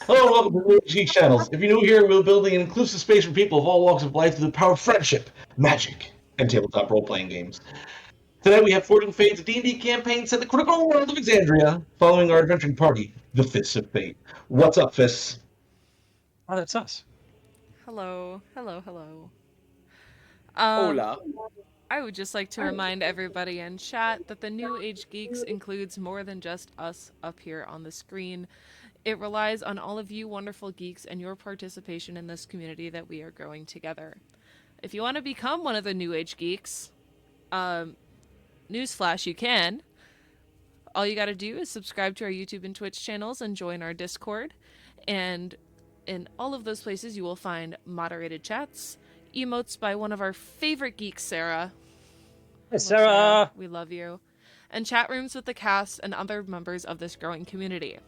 Hello and welcome to the Geeks channels. If you're new here, we're building an inclusive space for people of all walks of life through the power of friendship, magic, and tabletop role-playing games. Today we have Forging Fate's D&D campaign set in the critical world of Exandria, following our adventuring party, the Fists of Fate. What's up, Fists? Oh, that's us. Hello. Hola. I would just like to remind everybody in chat that the New Age Geeks includes more than just us up here on the screen. It relies on all of you wonderful geeks and your participation in this community that we are growing together. If you want to become one of the New Age Geeks, newsflash, you can. All you got to do is subscribe to our YouTube and Twitch channels and join our Discord. And in all of those places, you will find moderated chats, emotes by one of our favorite geeks, Sarah. Hey, Hello, Sarah. we love you. And chat rooms with the cast and other members of this growing community.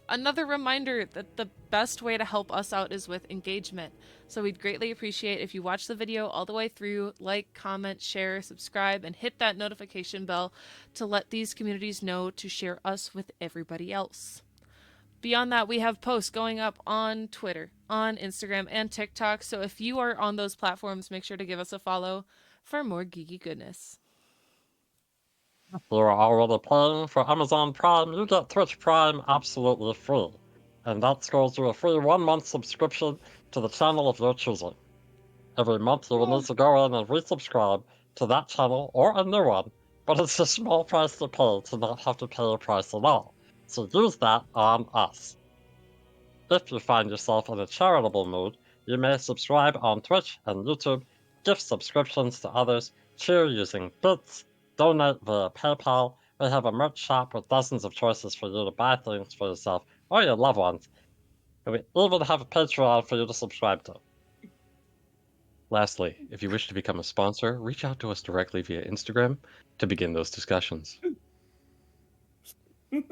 Another reminder that the best way to help us out is with engagement. So we'd greatly appreciate if you watch the video all the way through, like, comment, share, subscribe, and hit that notification bell to let these communities know to share us with everybody else. Beyond that, we have posts going up on Twitter, on Instagram, and TikTok. So if you are on those platforms, make sure to give us a follow for more geeky goodness. If you're already paying for Amazon Prime, you get Twitch Prime absolutely free. And that scores you a free 1-month subscription to the channel of your choosing. Every month you will need to go in and resubscribe to that channel or a new one, but it's a small price to pay to not have to pay a price at all. So use that on us. If you find yourself in a charitable mood, you may subscribe on Twitch and YouTube, gift subscriptions to others, cheer using bits, donate via PayPal. We have a merch shop with dozens of choices for you to buy things for yourself or your loved ones. And we even have a Patreon for you to subscribe to. Lastly, if you wish to become a sponsor, reach out to us directly via Instagram to begin those discussions. If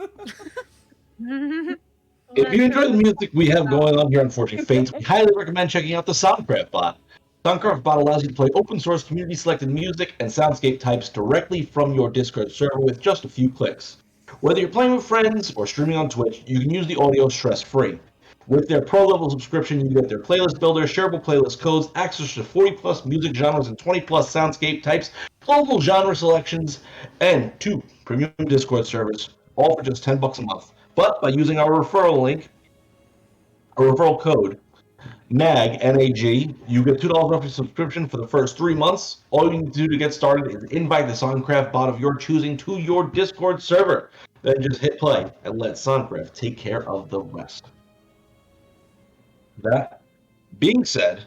you enjoy the music we have going on here on Forging Fates, we highly recommend checking out the SonCraft bot. SonCraft bot allows you to play open source community selected music and soundscape types directly from your Discord server with just a few clicks. Whether you're playing with friends or streaming on Twitch, you can use the audio stress-free. With their pro level subscription, you get their playlist builder, shareable playlist codes, access to 40 plus music genres and 20 plus soundscape types, global genre selections, and 2 premium Discord servers, all for just $10 a month. But by using our referral link, our referral code, NAG, N-A-G, you get $2 off your subscription for the first 3 months. All you need to do to get started is invite the SonCraft bot of your choosing to your Discord server. Then just hit play and let SonCraft take care of the rest. That being said,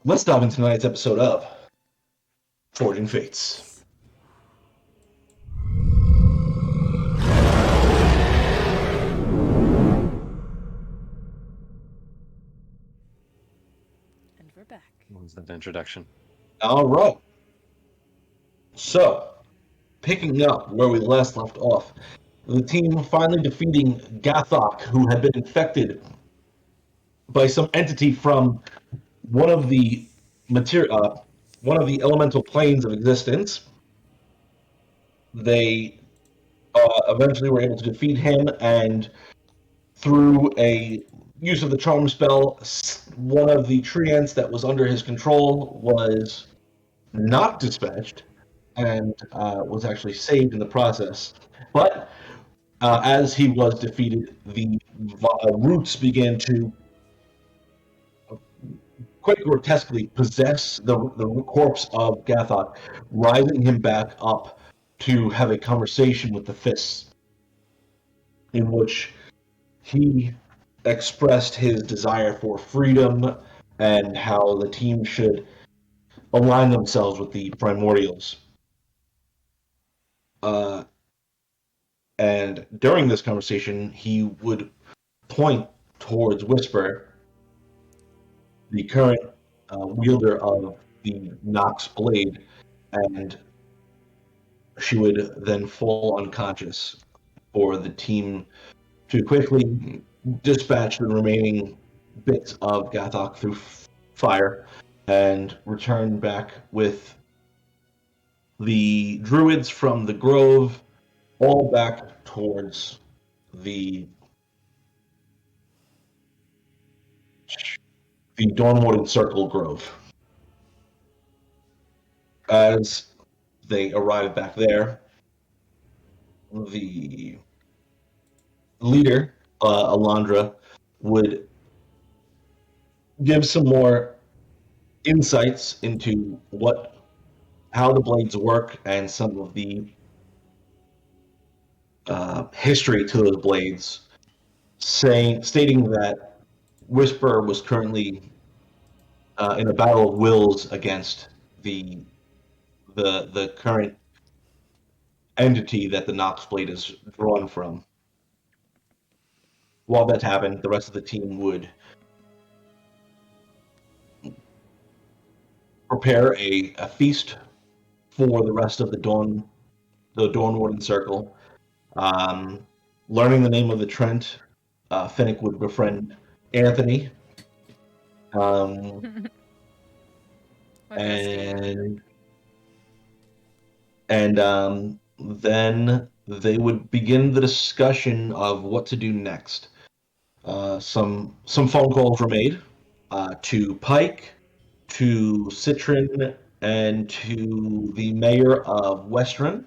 let's dive into tonight's episode of Forging Fates. And we're back. What was that introduction? All right. So, picking up where we last left off, the team finally defeating Gathok, who had been infected by some entity from one of the elemental planes of existence. They eventually were able to defeat him, and through a use of the charm spell, one of the treants that was under his control was not dispatched and was actually saved in the process. But as he was defeated, the roots began to quite grotesquely possess the corpse of Gathok, rising him back up to have a conversation with the Fists, in which he expressed his desire for freedom and how the team should align themselves with the primordials. And during this conversation, he would point towards Whisper, the current wielder of the Nox blade, and she would then fall unconscious for the team to quickly dispatch the remaining bits of Gathok through fire and return back with the druids from the grove all back towards the Dawnwood Circle Grove. As they arrive back there, the leader, Alondra, would give some more insights into how the blades work and some of the history to those blades, stating that Whisper was currently in a battle of wills against the current entity that the Nox blade is drawn from. While that happened, the rest of the team would prepare a feast for the rest of the Dawnwarden Circle. Learning the name of the Trent, Finnick would befriend Anthony. What bestie? And then they would begin the discussion of what to do next. Some phone calls were made to Pike, to Citron, and to the mayor of Western,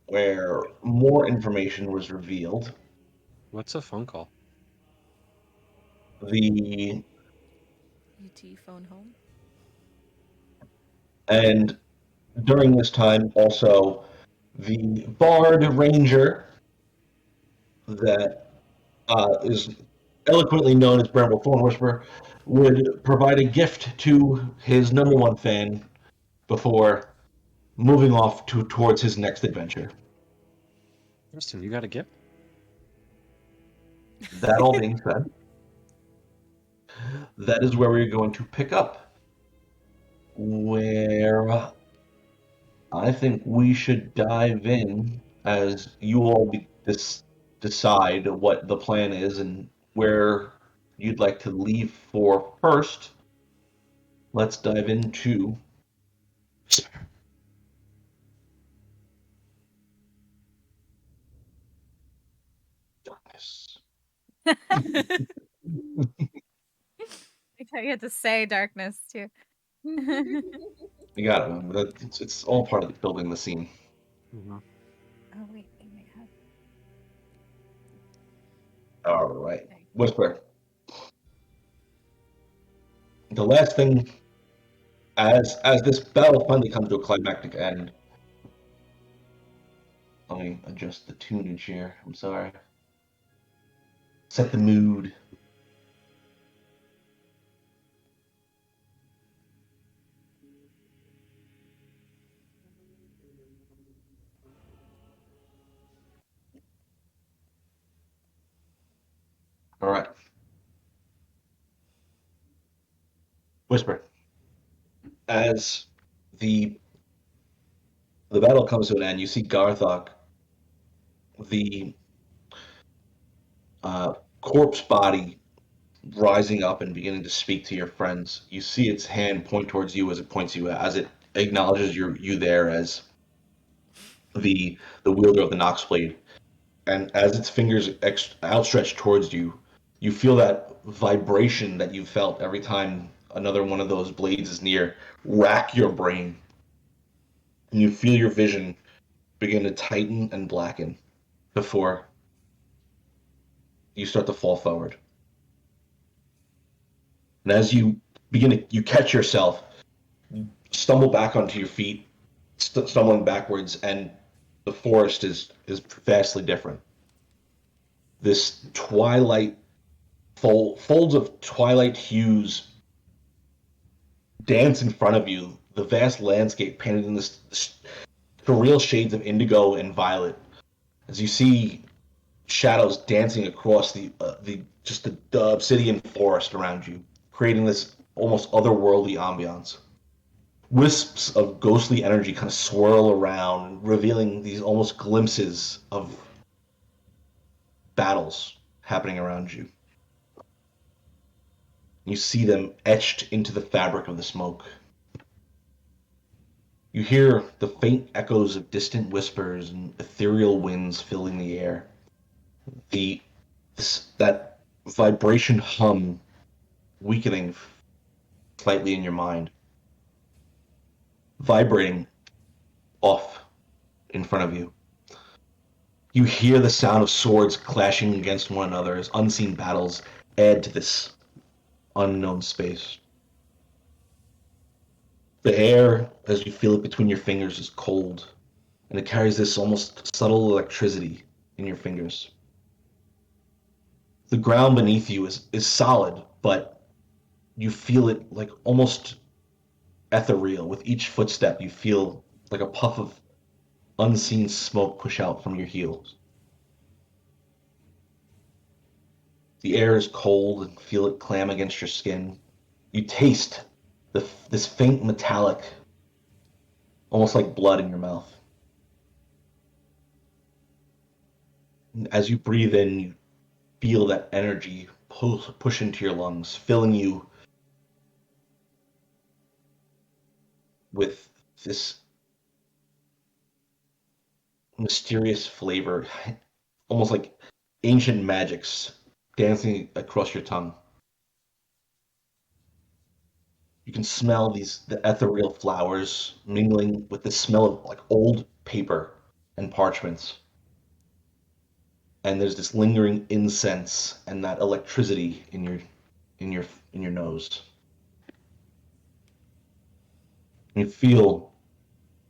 where more information was revealed. What's a phone call? The UT phone home. And during this time, also, the Bard Ranger that is eloquently known as Bramble Thorn Whisperer would provide a gift to his number one fan before moving off towards his next adventure. Kristen, you got a gift? That all being said, that is where we're going to pick up. Where I think we should dive in as you all decide what the plan is and where you'd like to leave for first. Let's dive into darkness. I thought you had to say darkness too. You got it. It's all part of building the scene. Mm-hmm. Oh wait, I have. All right, Whisper. The last thing, as this battle finally comes to a climactic end. Let me adjust the tunage here. I'm sorry. Set the mood. All right. Whisper. As the battle comes to an end, you see Garthok, the corpse body, rising up and beginning to speak to your friends. You see its hand point towards you as it points you, as it acknowledges you there as the wielder of the Nox blade. And as its fingers outstretched towards you, you feel that vibration that you felt every time another one of those blades is near rack your brain. And you feel your vision begin to tighten and blacken before you start to fall forward. And as you you catch yourself, stumble back onto your feet, stumbling backwards, and the forest is vastly different. This twilight, folds of twilight hues dance in front of you, the vast landscape painted in this surreal shades of indigo and violet, as you see shadows dancing across the obsidian forest around you, creating this almost otherworldly ambiance. Wisps of ghostly energy kind of swirl around, revealing these almost glimpses of battles happening around you. You see them etched into the fabric of the smoke. You hear the faint echoes of distant whispers and ethereal winds filling the air. That vibration hum weakening slightly in your mind, vibrating off in front of you. You hear the sound of swords clashing against one another as unseen battles add to this unknown space. The air, as you feel it between your fingers, is cold, and it carries this almost subtle electricity in your fingers. The ground beneath you is solid, but you feel it like almost ethereal. With each footstep, you feel like a puff of unseen smoke push out from your heels. The air is cold and feel it clam against your skin. You taste this faint metallic, almost like blood in your mouth. And as you breathe in, you feel that energy push into your lungs, filling you with this mysterious flavor, almost like ancient magics dancing across your tongue. You can smell the ethereal flowers mingling with the smell of like old paper and parchments. And there's this lingering incense and that electricity in your nose. You feel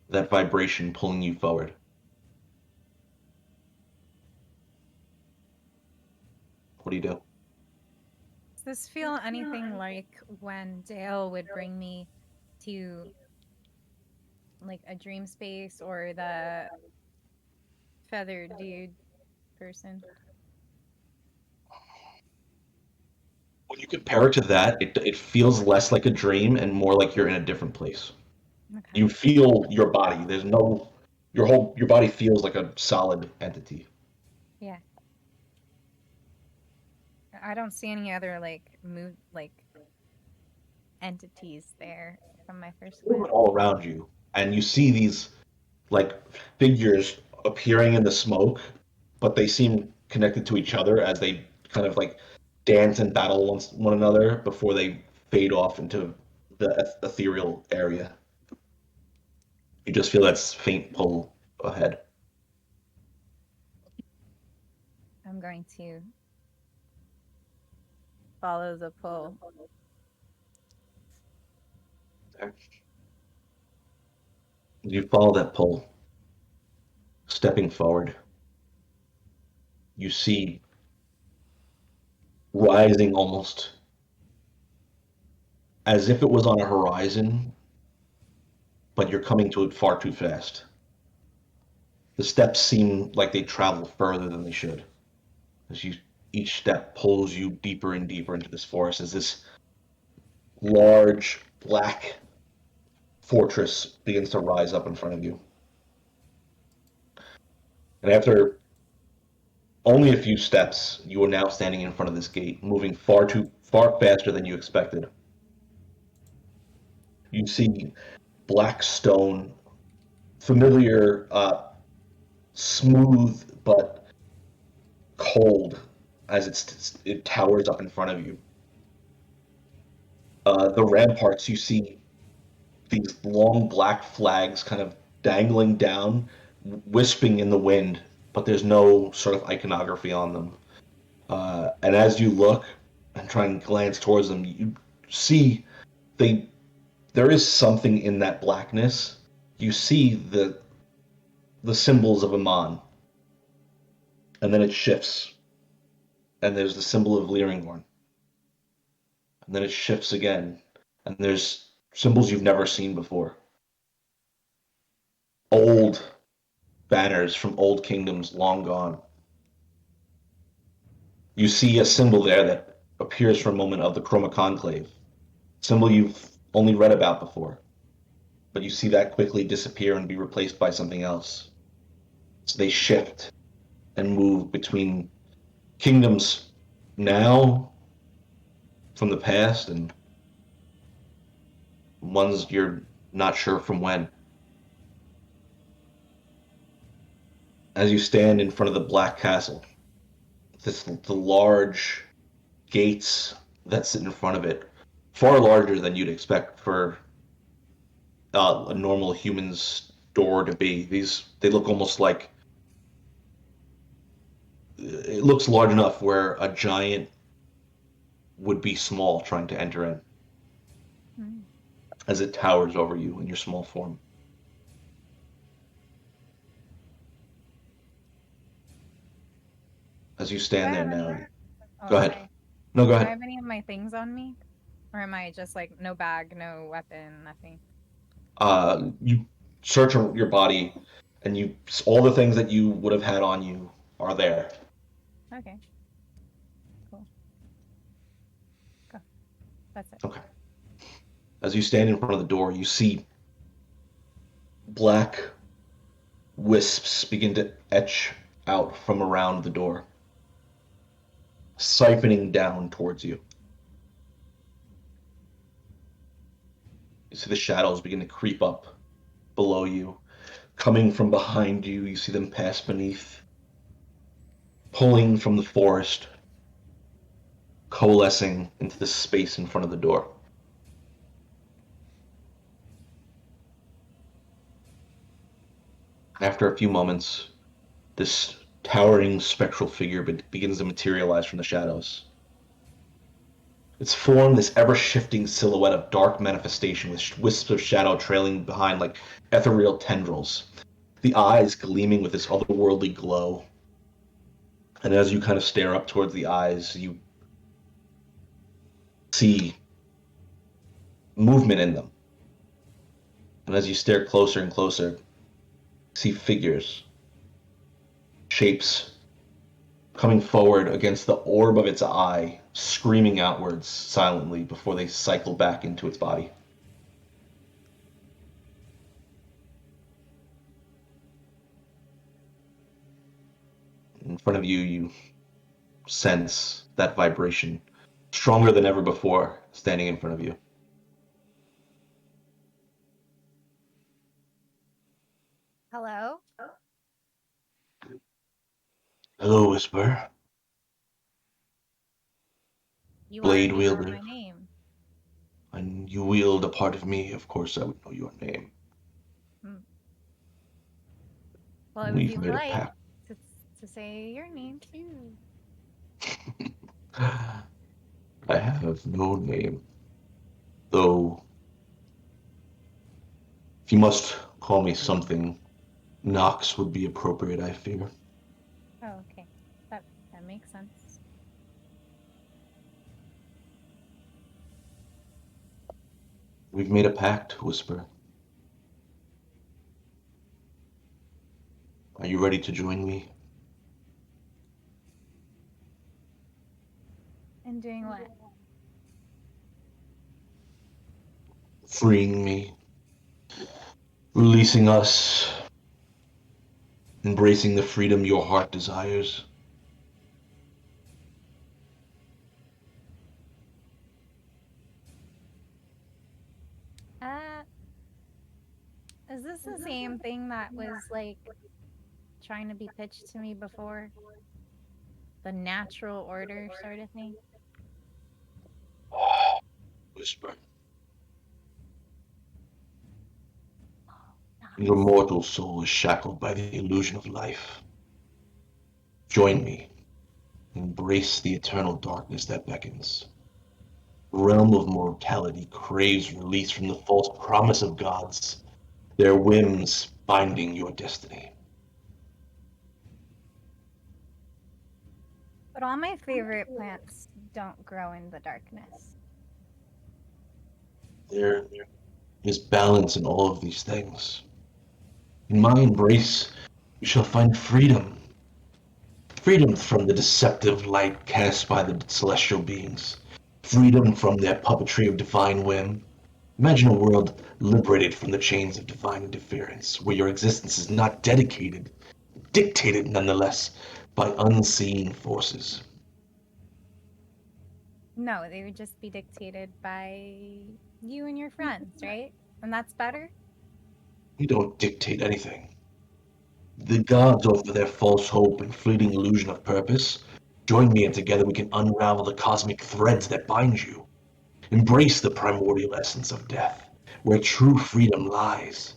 that vibration pulling you forward. What do you do? Does this feel anything like when Dale would bring me to like a dream space or the feathered dude person? When you compare it to that, it feels less like a dream and more like you're in a different place. Okay. You feel your body. Your body feels like a solid entity. Yeah. I don't see any other entities there from my first glance. All around you, and you see these like figures appearing in the smoke, but they seem connected to each other as they kind of like dance and battle one another before they fade off into the ethereal area. You just feel that faint pull ahead. I'm going to follow the pull. You follow that pull, stepping forward. You see rising almost as if it was on a horizon, but you're coming to it far too fast. The steps seem like they travel further than they should. Each step pulls you deeper and deeper into this forest as this large black fortress begins to rise up in front of you. And after only a few steps, you are now standing in front of this gate, moving far faster than you expected. You see black stone, familiar, smooth but cold as it towers up in front of you. The ramparts, you see these long black flags kind of dangling down, wisping in the wind, but there's no sort of iconography on them. And as you look and try and glance towards them, you see there is something in that blackness. You see the symbols of Amon, and then it shifts, and there's the symbol of Leeringborn, and then it shifts again, and there's symbols you've never seen before. Old banners from old kingdoms long gone. You see a symbol there that appears for a moment of the Chroma Conclave, symbol you've only read about before, but you see that quickly disappear and be replaced by something else. So they shift and move between kingdoms now from the past and ones you're not sure from when. as you stand in front of the Black Castle. The large gates that sit in front of it, far larger than you'd expect for a normal human's door to be. They look almost like it looks large enough where a giant would be small trying to enter in, Hmm. as it towers over you in your small form. As you stand there now, Oh, go ahead. sorry. No, go Do I ahead. have any of my things on me? Or am I just like no bag, no weapon, nothing? You search your body, and all the things that you would have had on you are there. Okay. Cool. Go. That's it. Okay. As you stand in front of the door, you see black wisps begin to etch out from around the door, siphoning down towards you. You see the shadows begin to creep up below you. Coming from behind you, you see them pass beneath, pulling from the forest, coalescing into the space in front of the door. After a few moments, this towering spectral figure begins to materialize from the shadows. Its form, this ever-shifting silhouette of dark manifestation with wisps of shadow trailing behind like ethereal tendrils. The eyes gleaming with this otherworldly glow. And as you kind of stare up towards the eyes, you see movement in them. And as you stare closer and closer, you see figures, shapes coming forward against the orb of its eye, screaming outwards silently before they cycle back into its body. In front of you, you sense that vibration, stronger than ever before, standing in front of you. Hello? Hello, Whisper. You Blade already know wielder. my name. And you wield a part of me, of course I would know your name. Hmm. Well, it would We've be made a polite pact. to say your name too. I have no name. Though, if you must call me something, Nox would be appropriate, I fear. Oh, okay. That makes sense. We've made a pact, Whisper. Are you ready to join me? And doing what? Freeing me, releasing us, embracing the freedom your heart desires. Uh, is this the same thing that was like trying to be pitched to me before? The natural order sort of thing? Whisper. Nice. Your mortal soul is shackled by the illusion of life. Join me. Embrace the eternal darkness that beckons. The realm of mortality craves release from the false promise of gods, their whims binding your destiny. But all my favorite plants don't grow in the darkness. There is balance in all of these things. In my embrace, you shall find freedom. Freedom from the deceptive light cast by the celestial beings. Freedom from their puppetry of divine whim. Imagine a world liberated from the chains of divine interference, where your existence is not dictated nonetheless, by unseen forces. No, they would just be dictated by you and your friends, right? And that's better? We don't dictate anything. the gods offer their false hope and fleeting illusion of purpose. Join me and together we can unravel the cosmic threads that bind you. Embrace the primordial essence of death, where true freedom lies.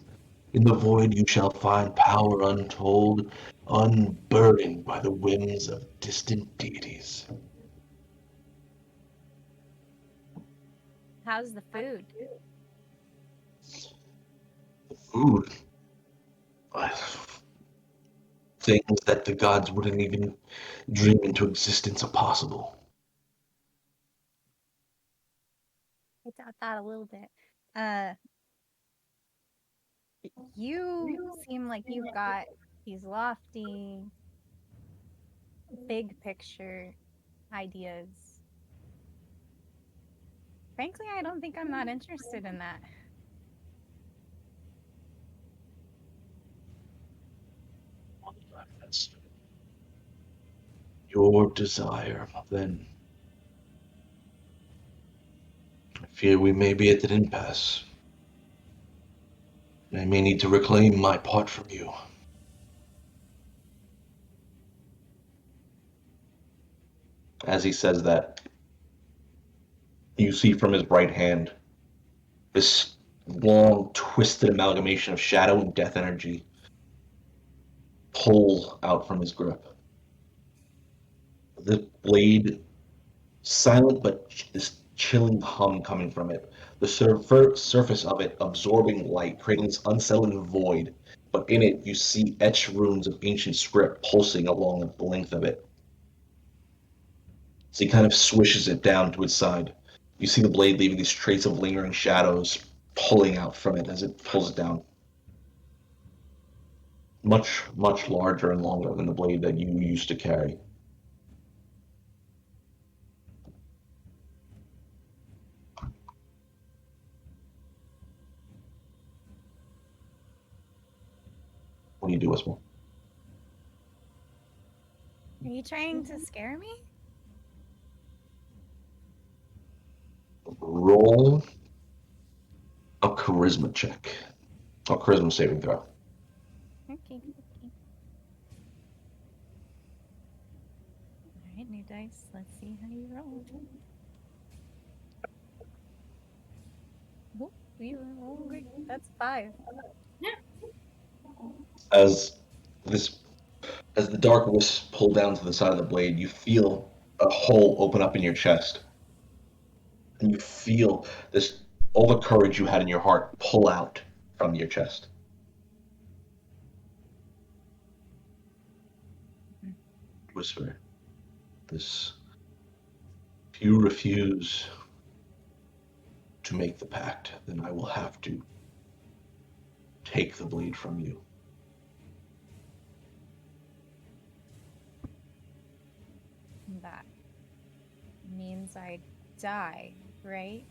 In the void you shall find power untold, unburdened by the whims of distant deities. How's the food? Food. Things that the gods wouldn't even dream into existence are possible. I doubt that a little bit. Uh, you seem like you've got these lofty, big picture ideas. Frankly, I don't think I'm not interested in that. That's your desire, then. I fear we may be at an impasse. I may need to reclaim my part from you. As he says that, you see from his right hand this long, twisted amalgamation of shadow and death energy pull out from his grip. The blade, silent but this chilling hum coming from it. The surface of it absorbing light, creating this unsettling void. But in it, you see etched runes of ancient script pulsing along the length of it. So he kind of swishes it down to its side. You see the blade leaving these trace of lingering shadows pulling out from it as it pulls it down. Much, much larger and longer than the blade that you used to carry. What do you do, Whisper? Are you trying to scare me? Roll a charisma check. A charisma saving throw. Okay. All right, new dice. Let's see how you roll. Oh, you roll great. That's 5. As this, as the dark wisps pull down to the side of the blade, you feel a hole open up in your chest, and you feel this all the courage you had in your heart pull out from your chest. Whisper, this. If you refuse to make the pact, then I will have to take the blade from you. That means I die, right?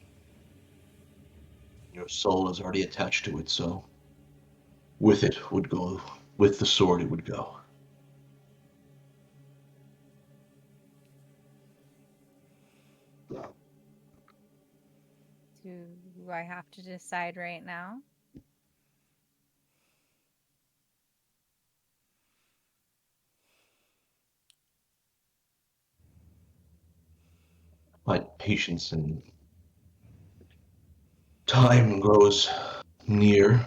Your soul is already attached to it, so with it would go, with the sword it would go. Do I have to decide right now? My patience and time grows near.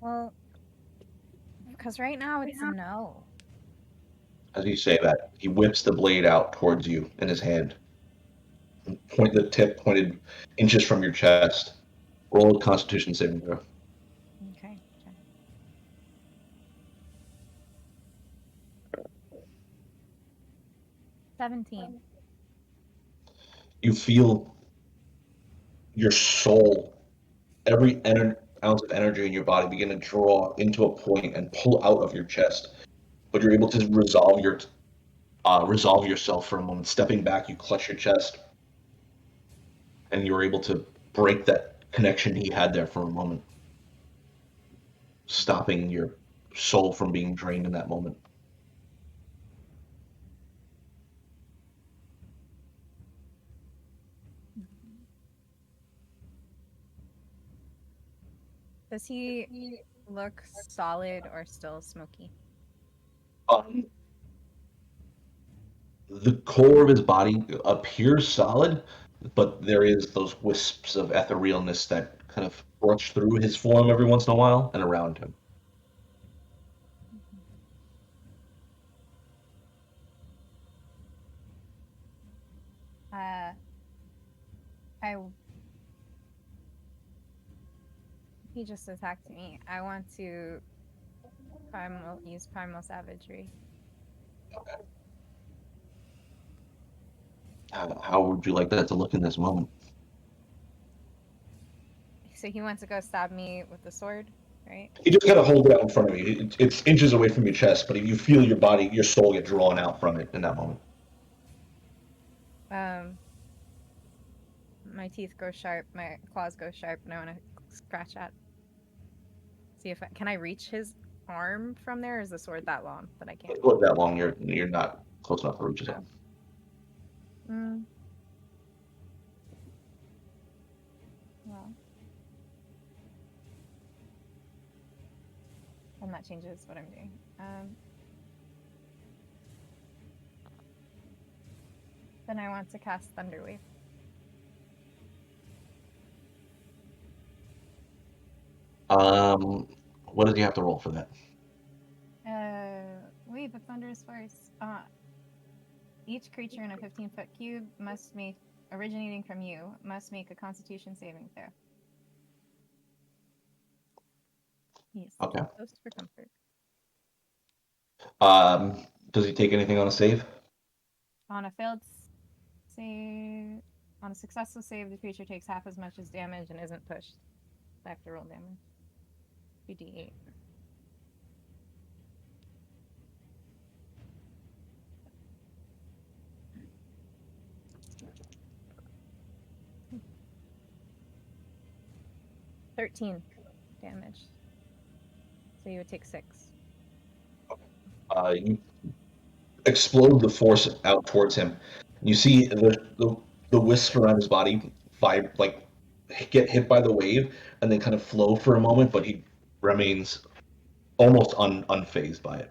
Well, because right now it's a no. As you say that, he whips the blade out towards you in his hand. Point the tip pointed inches from your chest. Roll a Constitution saving throw. Okay. 17. You feel your soul, every ounce of energy in your body begin to draw into a point and pull out of your chest. But you're able to resolve yourself for a moment. Stepping back, you clutch your chest, and you're able to break that connection he had there for a moment, stopping your soul from being drained in that moment. Does he look solid or still smoky? The core of his body appears solid, but there is those wisps of etherealness that kind of brush through his form every once in a while and around him. I he just attacked me. I want to use primal savagery. How would you like that to look in this moment? So he wants to go stab me with the sword, right? You just kind of hold it out in front of you. It's inches away from your chest, but you feel your body, your soul get drawn out from it in that moment. My teeth go sharp, my claws go sharp, and I want to scratch at. See if can I reach his arm from there? Or is the sword that long that I can't? It's not that long. You're not close enough to reach his hand. Well, and that changes what I'm doing. Then I want to cast Thunder Wave. What does he have to roll for that? Wave of thunderous force. Each creature in a 15-foot cube must make, originating from you, must make a Constitution saving throw. Yes. Okay. Toast for comfort. Does he take anything on a save? On a failed save, on a successful save, the creature takes half as much as damage and isn't pushed. I have to roll damage. 2d8. $13 damage. So you would take 6. You explode the force out towards him. You see the wisps around his body get hit by the wave and then kind of flow for a moment, but he remains almost unfazed by it.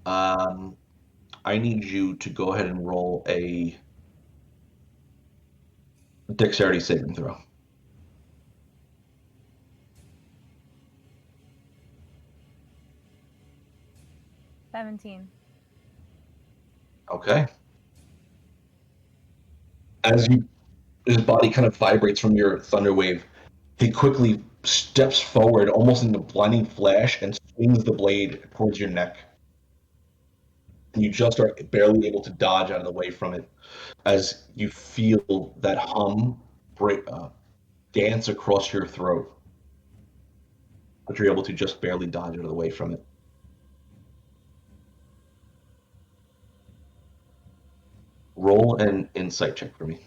I need you to go ahead and roll a dexterity saving throw. $17. Okay. As his body kind of vibrates from your thunder wave, he quickly steps forward, almost in a blinding flash, and swings the blade towards your neck. And you just are barely able to dodge out of the way from it as you feel that hum dance across your throat. But you're able to just barely dodge out of the way from it. Roll an insight check for me.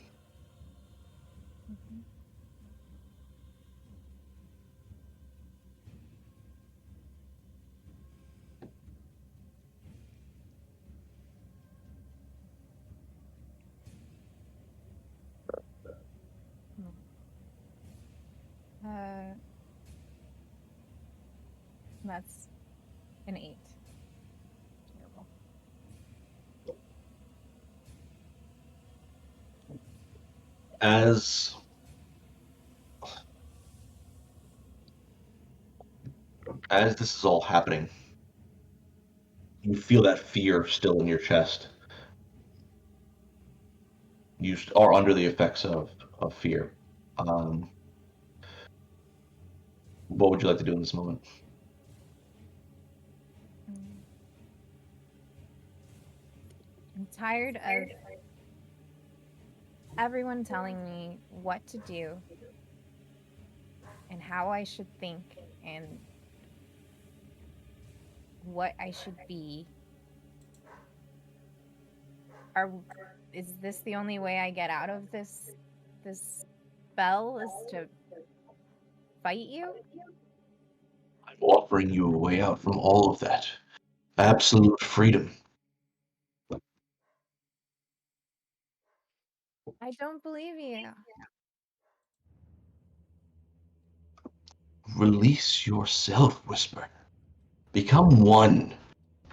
That's an 8. Terrible. As this is all happening, you feel that fear still in your chest. You are under the effects of fear. What would you like to do in this moment? I'm tired of everyone telling me what to do and how I should think and what I should be. Is this the only way I get out of this spell, is to fight you? I'm offering you a way out from all of that. Absolute freedom. I don't believe you. release yourself, Whisper. Become one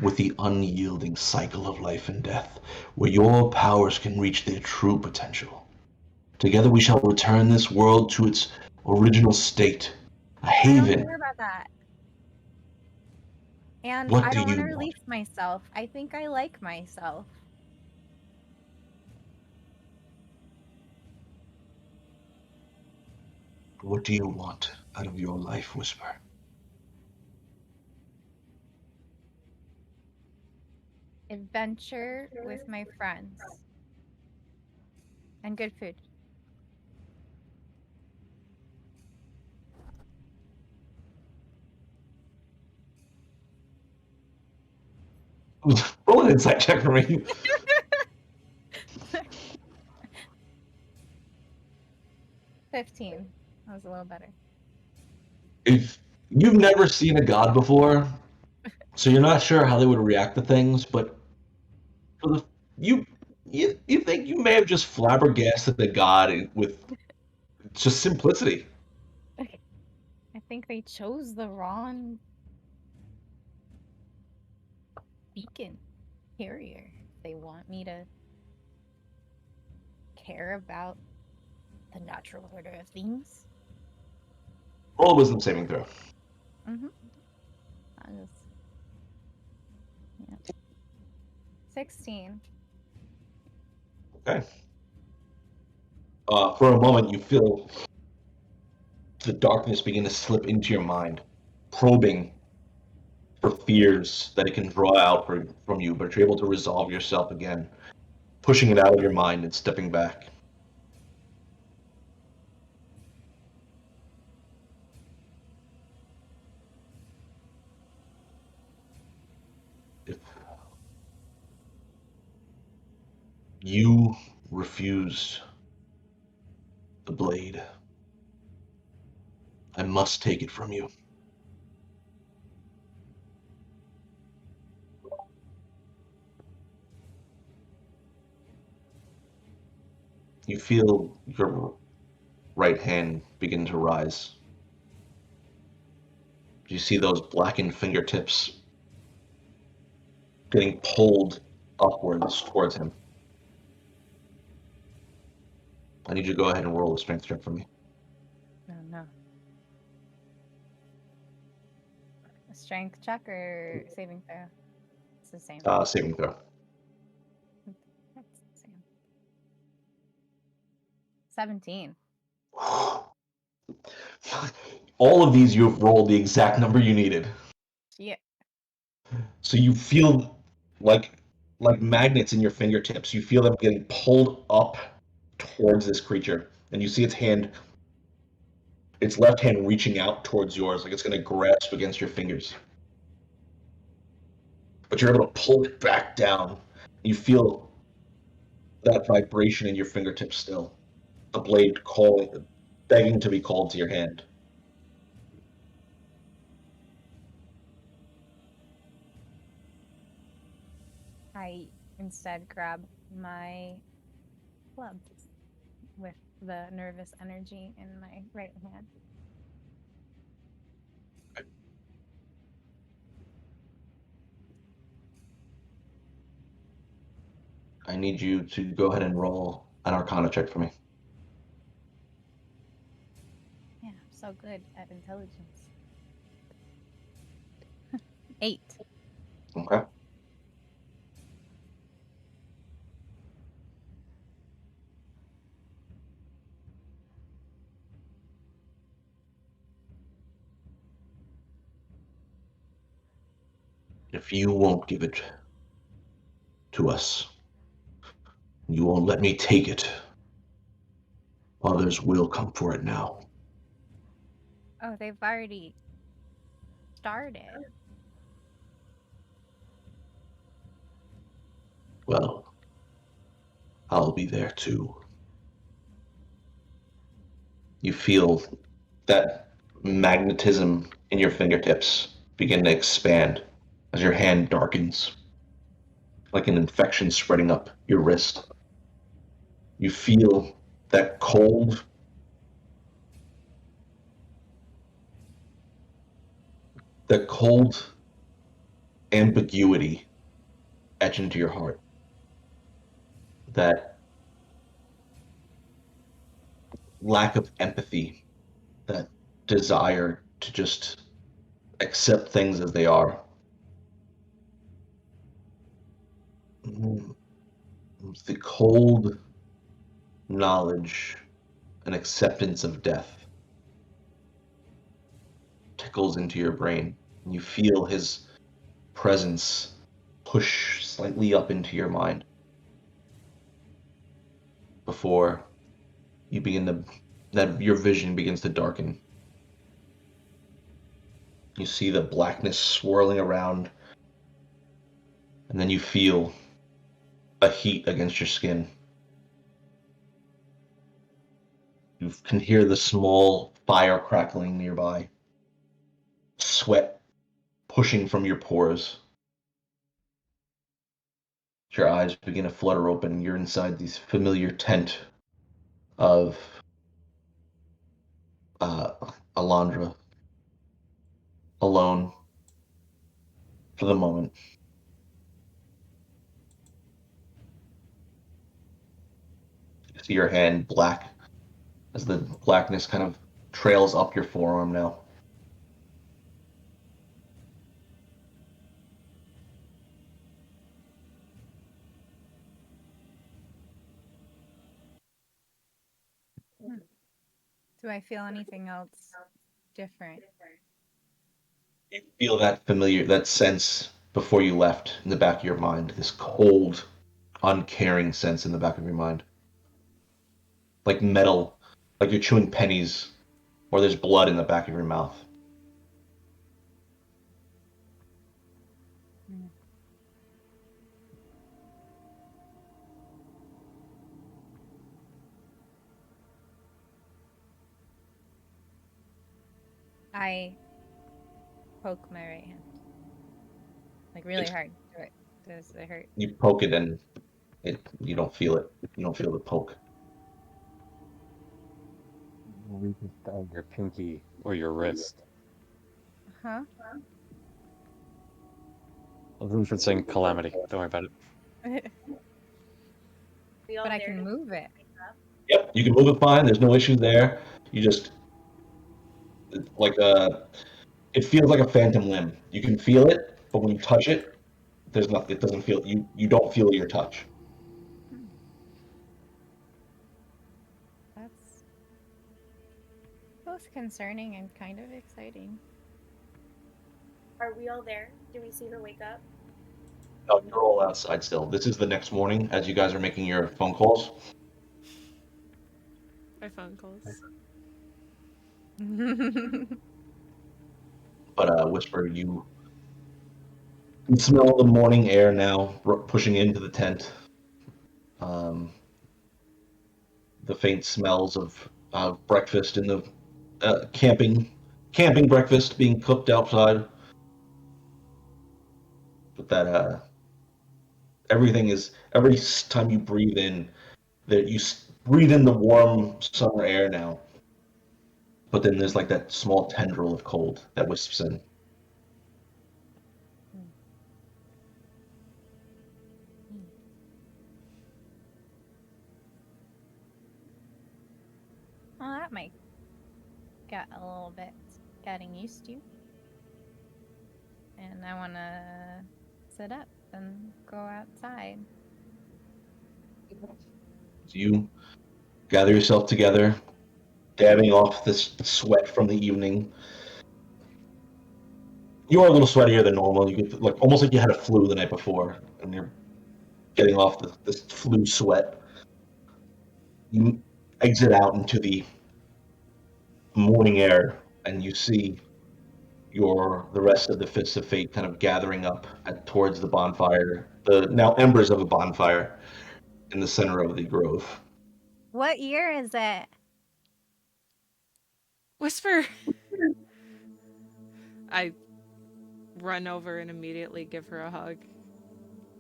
with the unyielding cycle of life and death, where your powers can reach their true potential. Together we shall return this world to its original state, a I don't haven. care about that. And What I do don't want you to want? release myself. I think I like myself. What do you want out of your life, Whisper? Adventure with my friends. And good food. Roll an insight check for me. 15. That was a little better. If you've never seen a god before, so you're not sure how they would react to things, but for the you think you may have just flabbergasted the god with just simplicity. I think they chose the wrong beacon carrier. They want me to care about the natural order of things. Roll a wisdom saving throw. Mm-hmm. I just... Yeah. 16. Okay. For a moment, you feel the darkness begin to slip into your mind, probing for fears that it can draw out from you, but you're able to resolve yourself again, pushing it out of your mind and stepping back. If you refuse the blade, I must take it from you. You feel your right hand begin to rise. You see those blackened fingertips getting pulled upwards towards him. I need you to go ahead and roll a strength check for me. No, no. A strength check or saving throw? It's the same. Saving throw. That's the same. 17. All of these you have rolled the exact number you needed. Yeah. So you feel like magnets in your fingertips. You feel them getting pulled up towards this creature, and you see its left hand reaching out towards yours, like it's going to grasp against your fingers. But you're able to pull it back down. You feel that vibration in your fingertips still. The blade begging to be called to your hand. I instead grab my club with the nervous energy in my right hand. I need you to go ahead and roll an Arcana check for me. Yeah, I'm so good at intelligence. 8. Okay. If you won't give it to us, you won't let me take it, others will come for it now. Oh, they've already started. Well, I'll be there too. You feel that magnetism in your fingertips begin to expand as your hand darkens, like an infection spreading up your wrist. You feel that cold the cold ambiguity etch into your heart. That lack of empathy, that desire to just accept things as they are. The cold knowledge and acceptance of death tickles into your brain. You feel his presence push slightly up into your mind before you begin to, that your vision begins to darken. You see the blackness swirling around, and then you feel a heat against your skin. You can hear the small fire crackling nearby, sweat pushing from your pores. Your eyes begin to flutter open. You're inside this familiar tent of Alondra, alone for the moment. You see your hand black as the blackness kind of trails up your forearm now. Do I feel anything else different? You feel that familiar, that sense before you left in the back of your mind, this cold, uncaring sense in the back of your mind. Like metal, like you're chewing pennies, or there's blood in the back of your mouth. I poke my right hand. Like really hard. Does it hurt? You poke it and you don't feel it. You don't feel the poke. We can stab your pinky or your wrist. Huh? I was referencing Calamity. Don't worry about it. But I can move it. Yep, you can move it fine. There's no issue there. You just like it feels like a phantom limb. You can feel it, but when you touch it, there's nothing. It doesn't feel you. You don't feel your touch. That's both concerning and kind of exciting. Are we all there? Do we see her wake up? No, you're all outside still. This is the next morning as you guys are making your phone calls. My phone calls. But Whisper, you can smell the morning air now pushing into the tent. The faint smells of breakfast in the camping breakfast being cooked outside. But that every time you breathe in, that you breathe in the warm summer air now. But then there's like that small tendril of cold that wisps in. Well, that might get a little bit getting used to. And I want to sit up and go outside. So you gather yourself together, dabbing off this sweat from the evening. You are a little sweatier than normal. You get like almost like you had a flu the night before, and you're getting off this flu sweat. You exit out into the morning air, and you see the rest of the Fists of Fate kind of gathering up towards the bonfire, the now embers of a bonfire in the center of the grove. What year is it? Whisper! I run over and immediately give her a hug.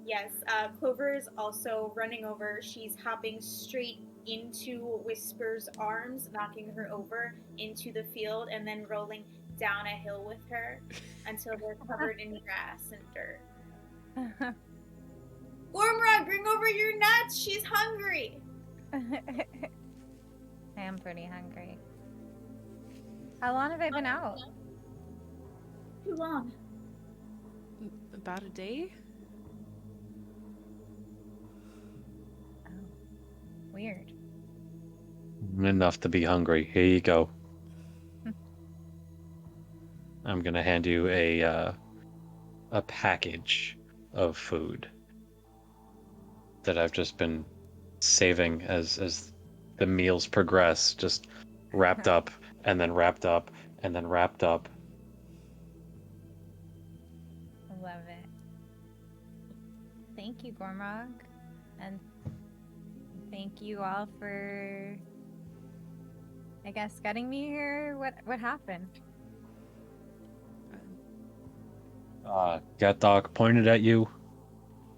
Yes, Clover is also running over. She's hopping straight into Whisper's arms, knocking her over into the field, and then rolling down a hill with her until they're covered in grass and dirt. Gormrod, bring over your nuts. She's hungry. I am pretty hungry. How long have I been out? Too long. About a day? Oh, weird. Enough to be hungry. Here you go. I'm gonna hand you a package of food that I've just been saving as the meals progress, just wrapped up and then wrapped up and then wrapped up. Love it. Thank you, Gormrog. And thank you all for, I guess, getting me here. What happened? Gatdog pointed at you.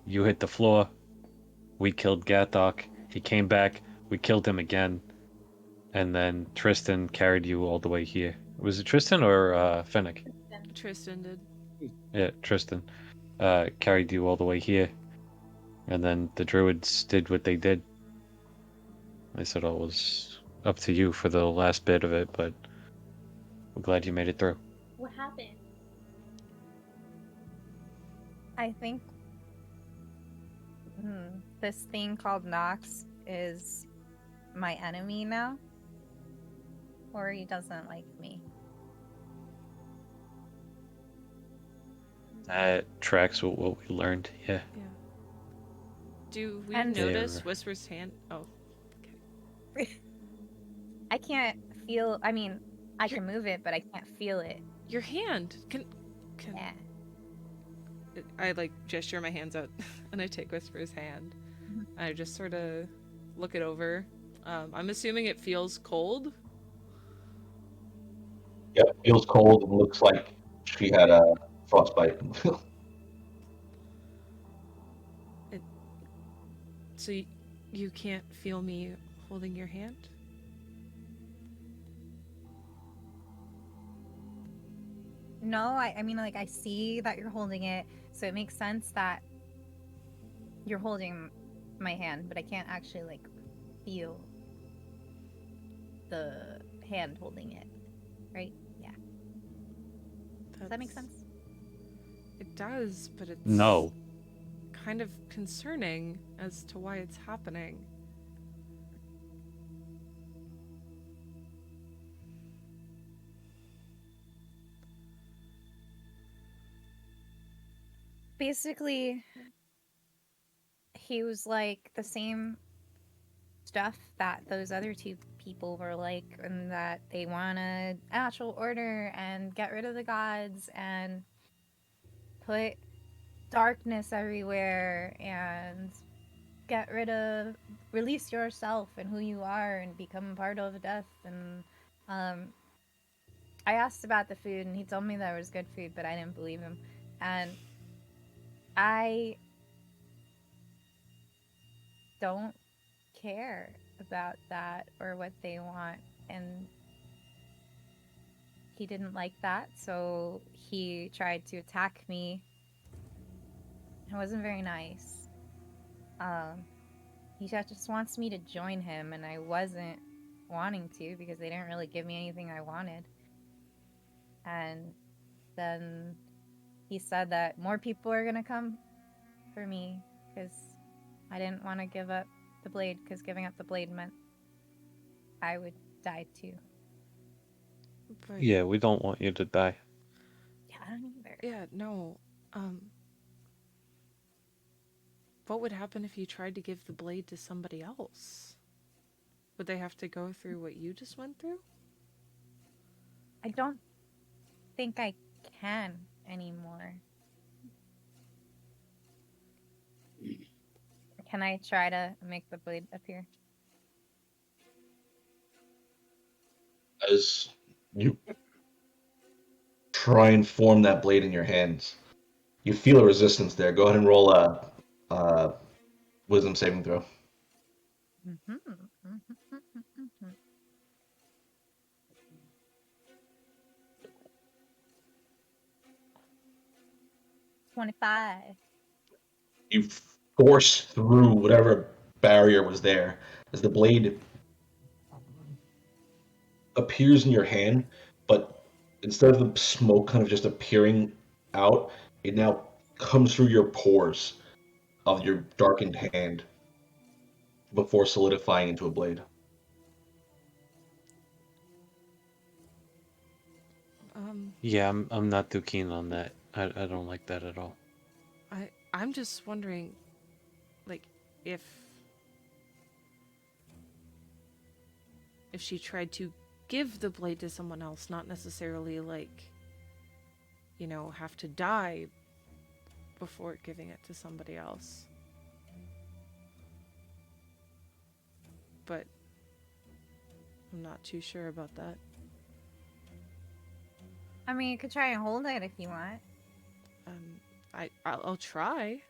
You hit the floor. We killed Gatdog. He came back. We killed him again. And then Tristan carried you all the way here. Was it Tristan or Fennec? Tristan did. Yeah, Tristan. Carried you all the way here. And then the druids did what they did. They said it was up to you for the last bit of it, but we're glad you made it through. What happened? I think this thing called Nox is my enemy now. Or he doesn't like me. That tracks what we learned, yeah. Yeah. Do we And- notice They're- Whisper's hand? Oh, I can't feel, I mean, I can move it, but I can't feel it. your hand. Can Yeah. I like gesture my hands out and I take Whisper's hand. Mhm. I just sort of look it over. I'm assuming it feels cold. Yep, feels cold and looks like she had a frostbite. So you can't feel me holding your hand? No, I mean, like, I see that you're holding it, so it makes sense that you're holding my hand, but I can't actually, like, feel the hand holding it, right? Yeah. Does that make sense? It does, but it's No. kind of concerning as to why it's happening. Basically, he was like the same stuff that those other two people were like, and that they wanted actual order and get rid of the gods and put darkness everywhere and get rid of, release yourself and who you are and become part of death. And I asked about the food and he told me there was good food, but I didn't believe him. And I don't care about that or what they want, and he didn't like that, so he tried to attack me. It wasn't very nice. He just wants me to join him, and I wasn't wanting to because they didn't really give me anything I wanted. And then he said that more people are gonna come for me because I didn't want to give up the blade, because giving up the blade meant I would die too. But Yeah, we don't want you to die. Yeah, I don't either. yeah, no. What would happen if you tried to give the blade to somebody else? Would they have to go through what you just went through? I don't think I can anymore. Can I try to make the blade appear? As you try and form that blade in your hands, you feel a resistance there. Go ahead and roll a wisdom saving throw. 25. You force through whatever barrier was there as the blade appears in your hand, but instead of the smoke kind of just appearing out, it now comes through your pores of your darkened hand before solidifying into a blade. Yeah, I'm not too keen on that. I don't like that at all. I'm just wondering, like, if she tried to give the blade to someone else, not necessarily like, you know, have to die before giving it to somebody else. But I'm not too sure about that. I mean, you could try and hold it if you want. I'll try.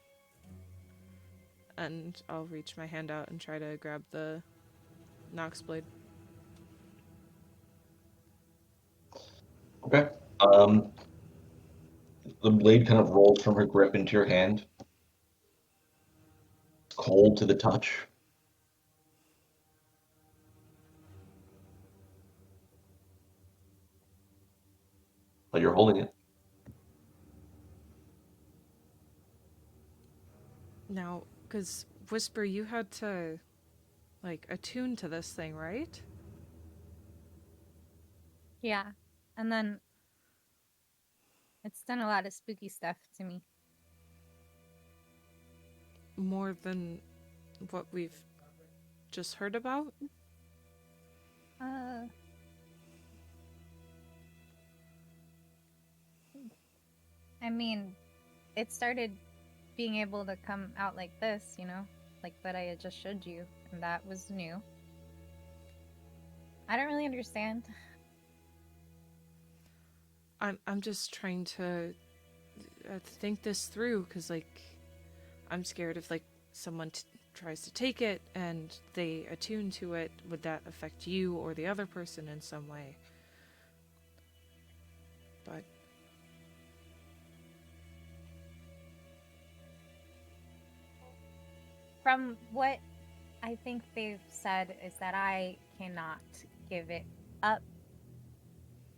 And I'll reach my hand out and try to grab the Nox blade. Okay. The blade kind of rolls from her grip into your hand. It's cold to the touch. But you're holding it. Now, because Whisper, you had to, like, attune to this thing, right? Yeah. And then it's done a lot of spooky stuff to me. More than what we've just heard about? I mean, it started being able to come out like this, you know? Like that I had just showed you, and that was new. I don't really understand. I'm just trying to think this through, because, like, I'm scared if, like, someone tries to take it and they attune to it, would that affect you or the other person in some way? But From what I think they've said is that I cannot give it up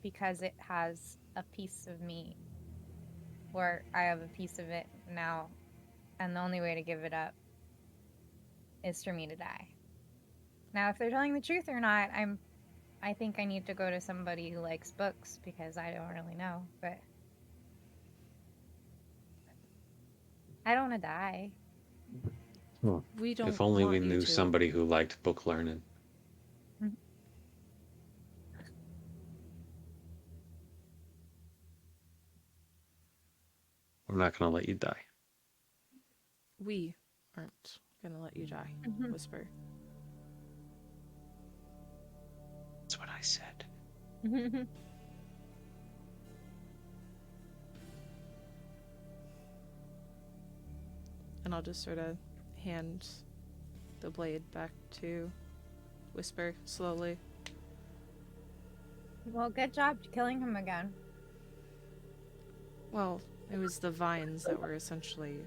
because it has a piece of me, or I have a piece of it now, and the only way to give it up is for me to die. Now, if they're telling the truth or not, I think I need to go to somebody who likes books, because I don't really know, but I don't want to die. we don't. If only we want you knew to. somebody who liked book learning. We're not gonna let you die. We aren't gonna let you die, Whisper. That's what I said. And I'll just sort of hand the blade back to Whisper slowly. Well, good job killing him again. Well, it was the vines that were essentially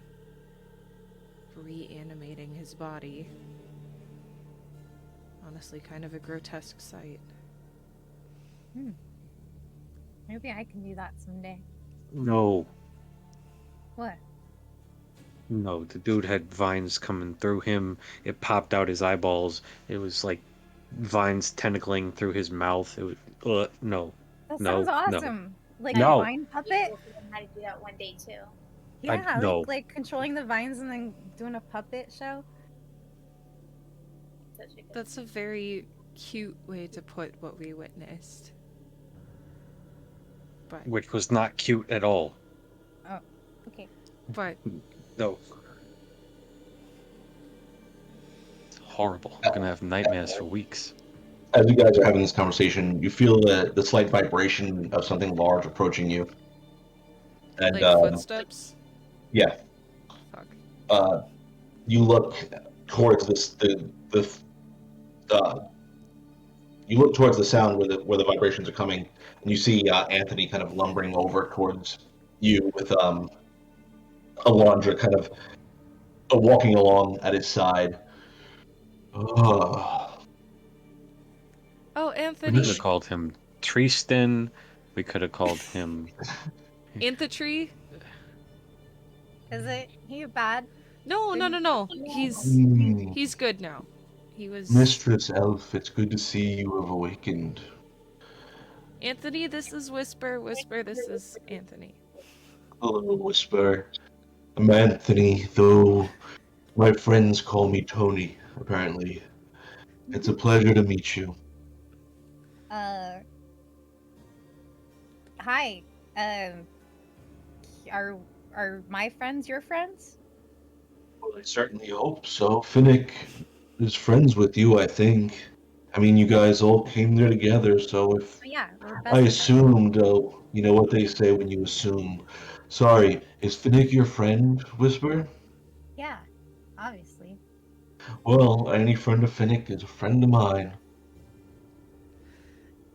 reanimating his body. Honestly, kind of a grotesque sight. Maybe I can do that someday. No. What? No, the dude had vines coming through him. It popped out his eyeballs. It was like vines tentacling through his mouth. It was no. That No, sounds no. awesome. Like No. a vine puppet? How to do that one day too. Yeah, no. like controlling the vines and then doing a puppet show. That's a very cute way to put what we witnessed. But Which was not cute at all. Oh, okay. but No. It's horrible. I'm gonna have nightmares for weeks. As you guys are having this conversation, you feel the slight vibration of something large approaching you. And like footsteps. yeah, Fuck. you look towards you look towards the sound where the vibrations are coming, and you see Anthony kind of lumbering over towards you with Alondra kind of walking along at his side. Oh, We could Anthony. have called him Tristan. We could have called him. Anthony? Is it he bad? No. Hmm. He's good now. He was Mistress Elf, it's good to see you have awakened. Anthony, this is Whisper. Whisper, this is Anthony. Hello, Whisper. I'm Anthony, though my friends call me Tony, apparently. It's a pleasure to meet you. Hi. Are my friends your friends? Well, I certainly hope so. Finnick is friends with you, I think. I mean, you guys all came there together, so if Oh, yeah, we're best I friends. assumed, you know what they say when you assume. Sorry, is Finnick your friend, Whisper? Yeah, obviously. Well, any friend of Finnick is a friend of mine.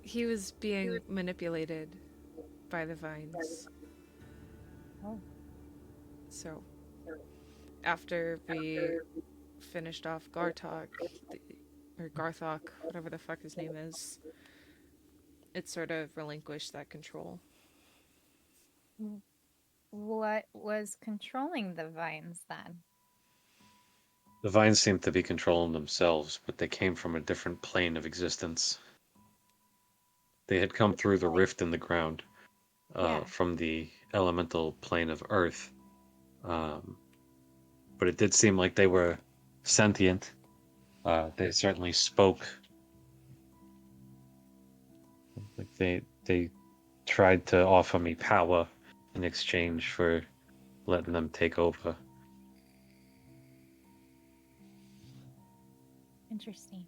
He was being manipulated by the vines. Oh. So, after we finished off Gartok, or Garthok, whatever the fuck his name is, it sort of relinquished that control. What was controlling the vines then? The vines seemed to be controlling themselves, but they came from a different plane of existence. They had come through the rift in the ground, Yeah. from the elemental plane of Earth. But it did seem like they were sentient. They certainly spoke. Like they tried to offer me power in exchange for letting them take over. Interesting.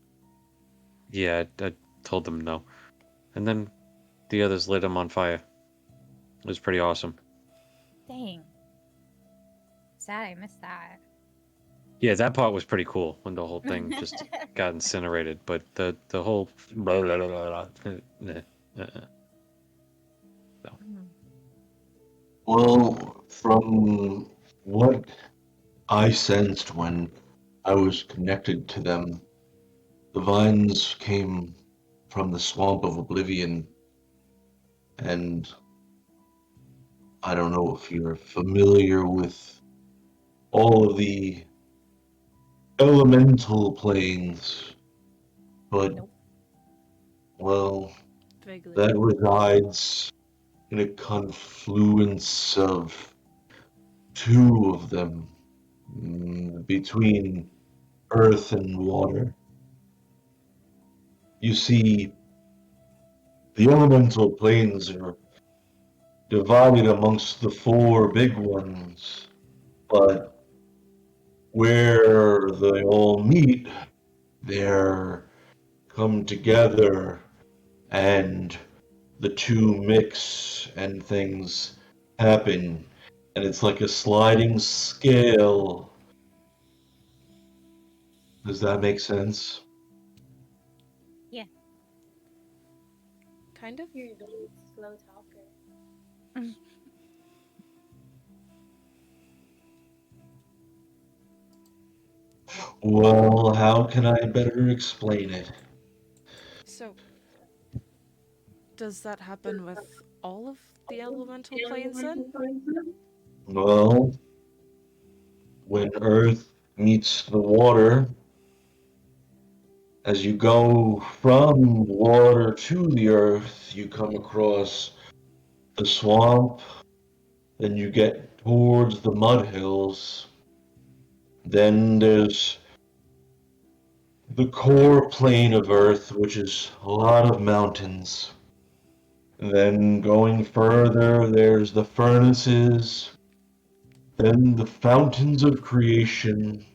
Yeah, I told them no. And then the others lit him on fire. It was pretty awesome. Dang. Sad I missed that. Yeah, that part was pretty cool when the whole thing just got incinerated. But the whole blah, blah, blah, blah, Well, from what I sensed when I was connected to them, the vines came from the swamp of oblivion, and I don't know if you're familiar with all of the elemental planes, but, Nope. well, Vaguely. that resides in a confluence of two of them, between earth and water. You see, the elemental planes are divided amongst the four big ones, but where they all meet, they're come together and the two mix and things happen, and it's like a sliding scale. Does that make sense? Kind of? You're a really slow talker. Well, how can I better explain it? So, does that happen with all of the elemental planes then? Well, when Earth meets the water, as you go from water to the Earth, you come across the swamp, then you get towards the mud hills. Then there's the core plane of Earth, which is a lot of mountains. Then going further, there's the furnaces, then the fountains of creation,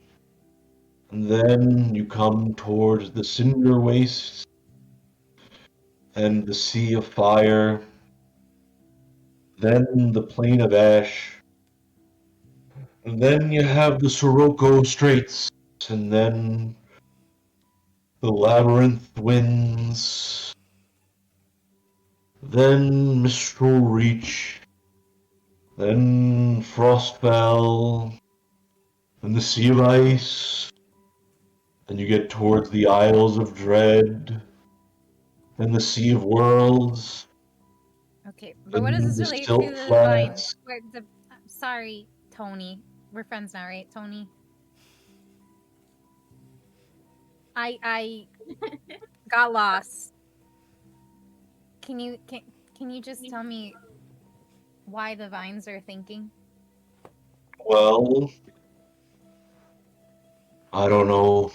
and then you come towards the cinder wastes and the sea of fire, then the plain of ash, and then you have the Sirocco Straits, and then the labyrinth winds, then Mistral Reach, then Frostfell, then the Sea of Ice, then you get towards the Isles of Dread, then the Sea of Worlds, Okay, but then what does this the relate to Silt the vines? Flats. Sorry, Tony. We're friends now, right, Tony? I got lost. Can you just tell me why the vines are thinking? Well, I don't know.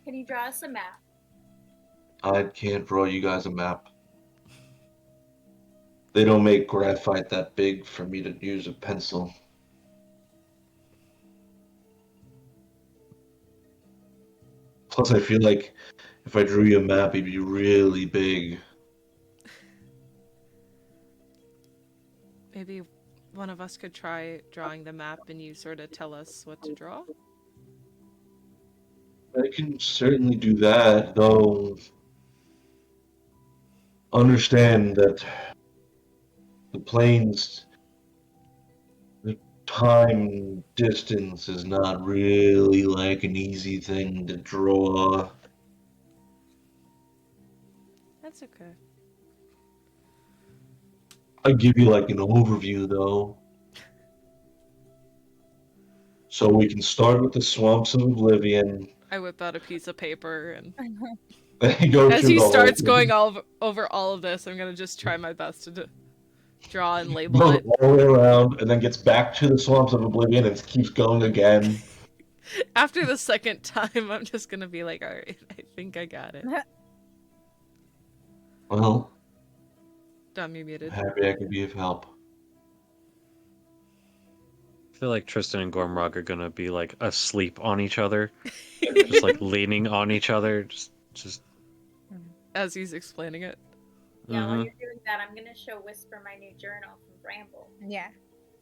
Can you draw us a map? I can't draw you guys a map. They don't make graphite that big for me to use a pencil. Plus, I feel like if I drew you a map, it'd be really big. Maybe one of us could try drawing the map and you sort of tell us what to draw? I can certainly do that, though. Understand that the planes, the time distance is not really like an easy thing to draw. That's okay. I give you like an overview, though. So we can start with the swamps of Oblivion. I whip out a piece of paper and Go as through he the whole starts thing. going over all of this, I'm gonna just try my best to draw and label Goes it. all the way around and then gets back to the swamps of Oblivion and keeps going again. After the second time, I'm just gonna be like, alright, I think I got it. Well, Dumb, you muted. happy I could be of help. I feel like Tristan and Gormrog are gonna be like asleep on each other, just like leaning on each other, just. As he's explaining it. Yeah, while Mhm. you're doing that, I'm gonna show Whisper my new journal from Bramble. Yeah,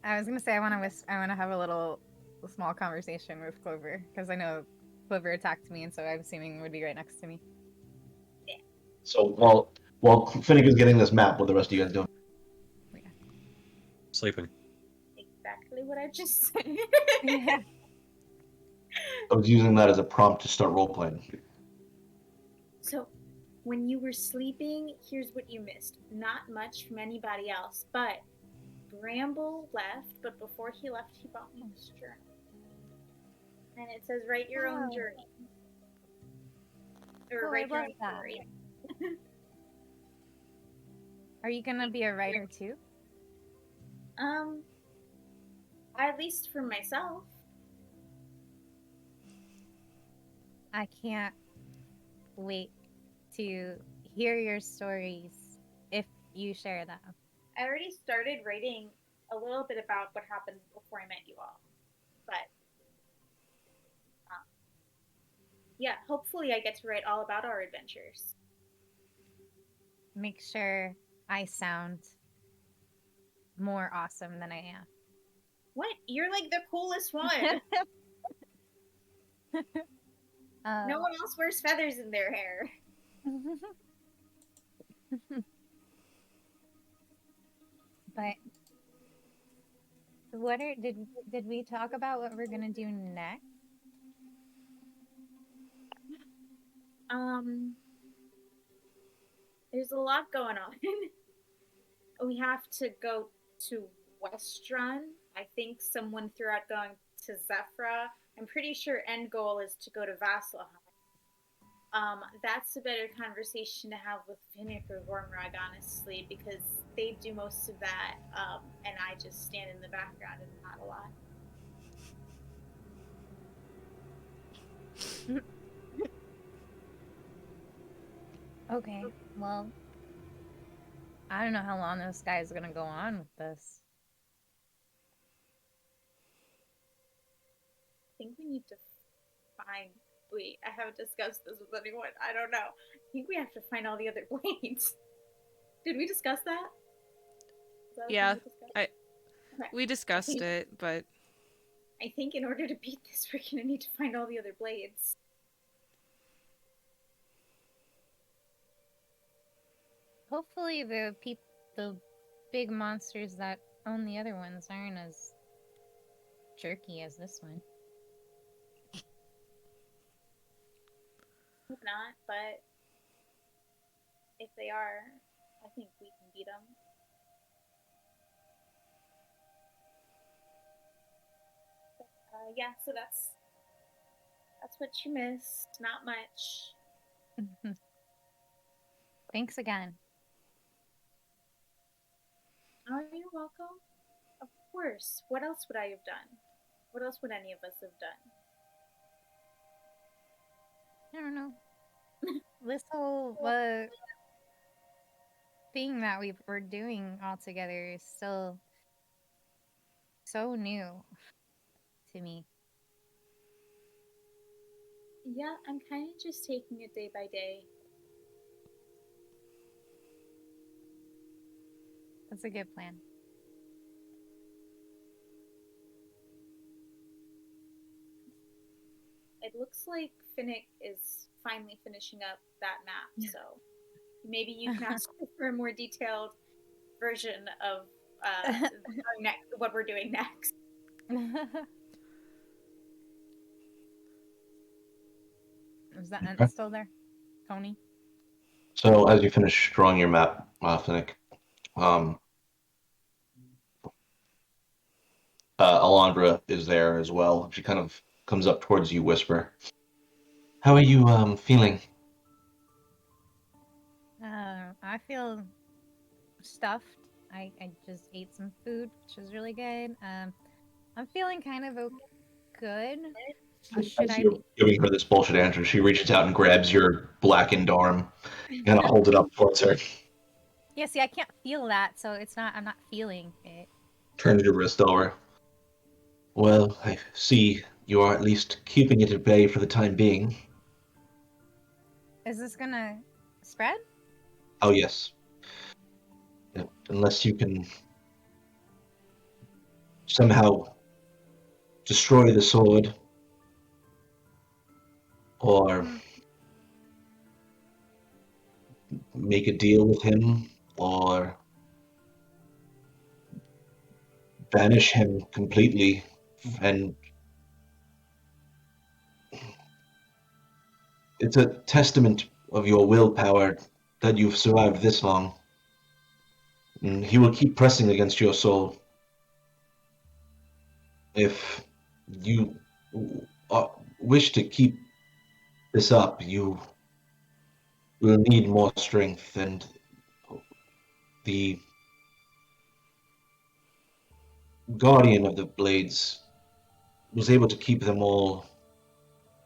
I was gonna say I want to have a small conversation with Clover because I know Clover attacked me, and so I'm assuming would be right next to me. So while Finnegan's getting this map, what the rest of you guys doing? Sleeping. Exactly what I just said. Yeah. I was using that as a prompt to start role playing. So, when you were sleeping, here's what you missed. Not much from anybody else, but Bramble left, but before he left, he bought me this journal. And it says, write your own Oh. journey. Or Oh, I write your love own that. story. Are you gonna be a writer too? At least for myself. I can't wait to hear your stories if you share them. I already started writing a little bit about what happened before I met you all. But, yeah, hopefully I get to write all about our adventures. Make sure I sound more awesome than I am. What? You're like the coolest one. No one else wears feathers in their hair. But did we talk about what we're gonna do next? There's a lot going on. We have to go to Westrun. I think someone threw out going to Zephyra. I'm pretty sure end goal is to go to Vasselheim. That's a better conversation to have with Finnick or Gormrog, honestly, because they do most of that, and I just stand in the background and not a lot. Okay, well, I don't know how long this guy is gonna go on with this. I think we need to find. Wait, I haven't discussed this with anyone. I don't know. I think we have to find all the other blades. Did we discuss that? Yeah, we discussed it, but I think in order to beat this, we're gonna need to find all the other blades. Hopefully the big monsters that own the other ones aren't as jerky as this one. Hope not, but if they are, I think we can beat them. But, yeah, so that's what you missed. Not much. Thanks again. Oh, you're welcome. Of course. What else would I have done? What else would any of us have done? I don't know. This whole thing that we're doing all together is still so new to me. Yeah, I'm kind of just taking it day by day. That's a good plan. It looks like Finnick is finally finishing up that map, so maybe you can ask for a more detailed version of what we're doing next. Is that Okay. still there, Tony? So as you finish drawing your map, Finnick, Alondra is there as well. She kind of comes up towards you, whisper, "How are you feeling?" I feel stuffed. I just ate some food, which was really good. I'm feeling kind of good. Should As I you're be? giving her this bullshit answer, she reaches out and grabs your blackened arm, kind of holds it up towards her, Yeah, see, I can't feel that, so it's not. I'm not feeling it. turns your wrist over. Well, I see you are at least keeping it at bay for the time being. Is this gonna spread? Oh, yes. Unless you can somehow destroy the sword or make a deal with him or banish him completely, and it's a testament of your willpower that you've survived this long. And he will keep pressing against your soul. If you wish to keep this up, you will need more strength, and the guardian of the blades was able to keep them all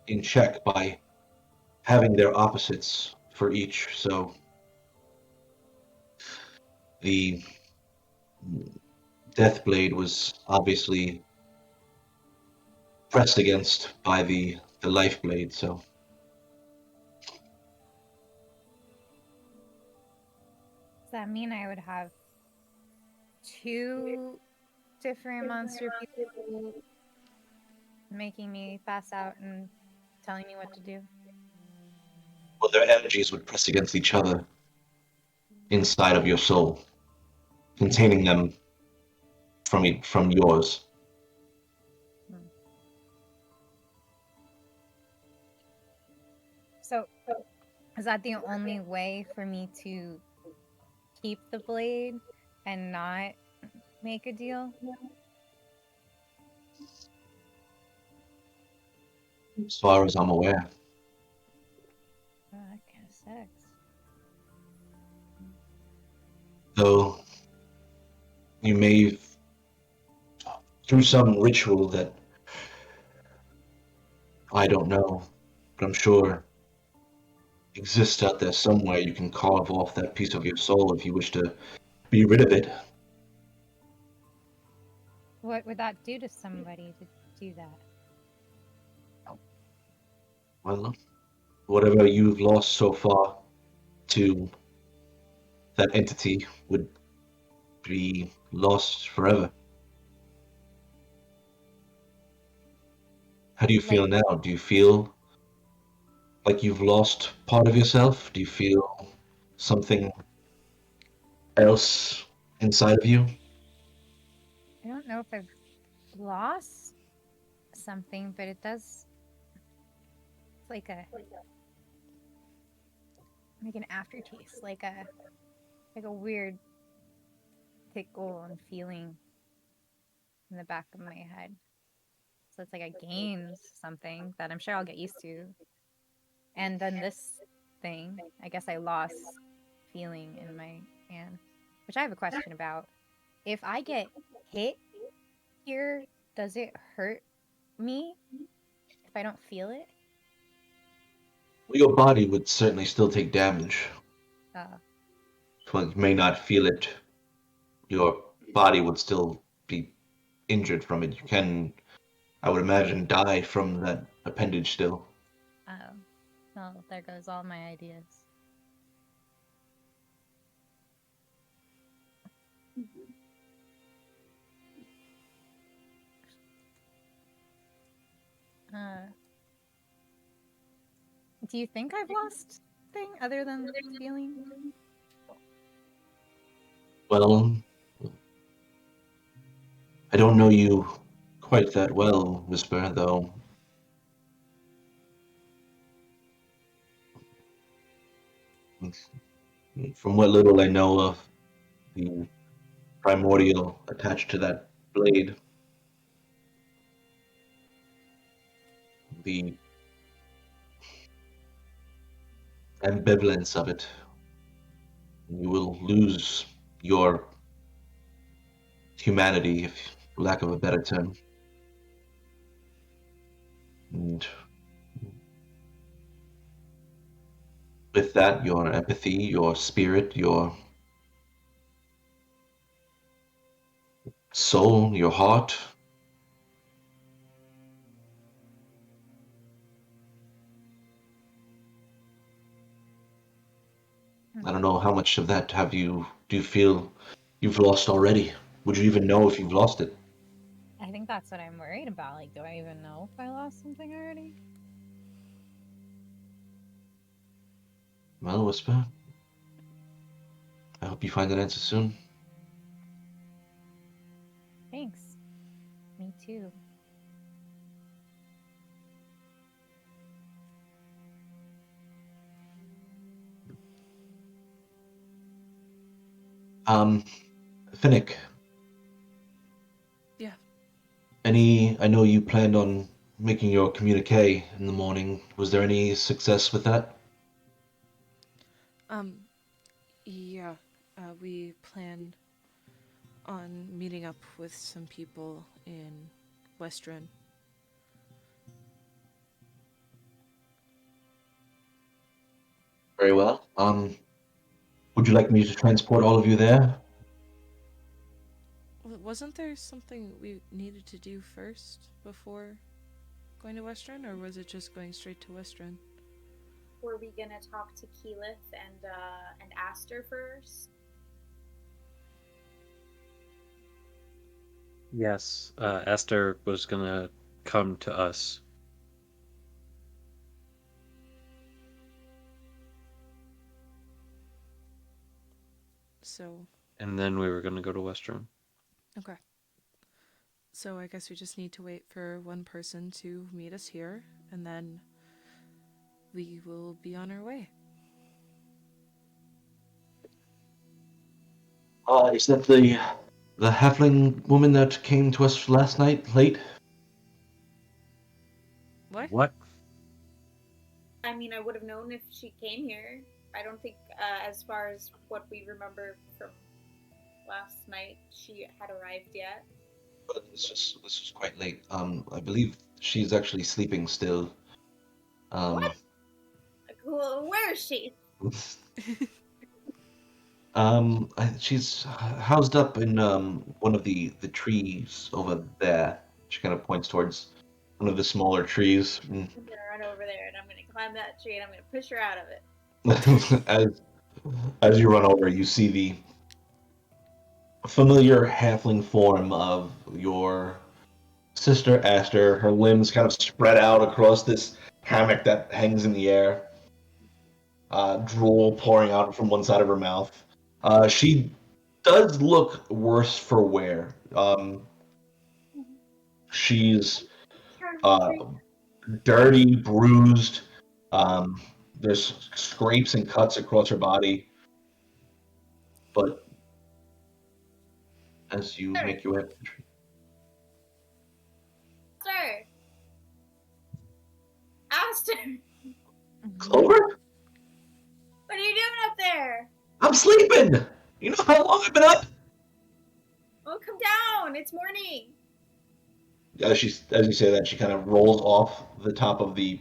in check by having their opposites for each. So the Deathblade was obviously pressed against by the Lifeblade. So Does that mean I would have two different monster people making me pass out and telling me what to do? well, their energies would press against each other inside of your soul, containing them from yours. So, is that the only way for me to keep the blade and not make a deal? As far as I'm aware. Oh, that kind of sucks. Though you may, through some ritual that I don't know, but I'm sure exists out there somewhere, you can carve off that piece of your soul if you wish to be rid of it. What would that do to somebody to do that? Well, whatever you've lost so far to that entity would be lost forever. How do you feel now? Do you feel like you've lost part of yourself? Do you feel something else inside of you? I don't know if I've lost something, but it does. It's like an aftertaste, like a weird tickle and feeling in the back of my head. So it's like I gained something that I'm sure I'll get used to. And then this thing, I guess I lost feeling in my hand, which I have a question about. If I get hit here, does it hurt me if I don't feel it? Well, your body would certainly still take damage. Well, you may not feel it. Your body would still be injured from it. You can, I would imagine, die from that appendage still. Oh, well, there goes all my ideas. Do you think I've lost thing other than feeling? Well, I don't know you quite that well, Whisper, though. From what little I know of the primordial attached to that blade, the ambivalence of it, you will lose your humanity, if for lack of a better term. And with that, your empathy, your spirit, your soul, your heart. I don't know how much of that do you feel you've lost already? Would you even know if you've lost it? I think that's what I'm worried about. Like, do I even know if I lost something already? Well, Whisper, I hope you find an answer soon. Thanks. Me too. Finnick. Yeah. I know you planned on making your communique in the morning. Was there any success with that? Yeah. We plan on meeting up with some people in Westren. Very well. Would you like me to transport all of you there? Wasn't there something we needed to do first before going to Westren, or was it just going straight to Westren? Were we gonna talk to Keyleth and Aster first? Yes, Esther was gonna come to us. So. And then we were gonna go to Western. Okay. So I guess we just need to wait for one person to meet us here, and then we will be on our way. Is that the halfling woman that came to us last night late? What? What? I mean, I would have known if she came here. I don't think, as far as what we remember from last night, she had arrived yet. But this was quite late. I believe she's actually sleeping still. What? Cool. Where is she? She's housed up in one of the trees over there. She kind of points towards one of the smaller trees. I'm gonna run over there and I'm gonna climb that tree and I'm gonna push her out of it. as you run over, you see the familiar halfling form of your sister Aster, her limbs kind of spread out across this hammock that hangs in the air. Drool pouring out from one side of her mouth. She does look worse for wear. She's dirty, bruised. There's scrapes and cuts across her body. But as you make your way up the tree. Sir! Aster! Clover? What are you doing up there? I'm sleeping! You know how long I've been up? Oh, come down! It's morning! As you say that, she kind of rolls off the top of the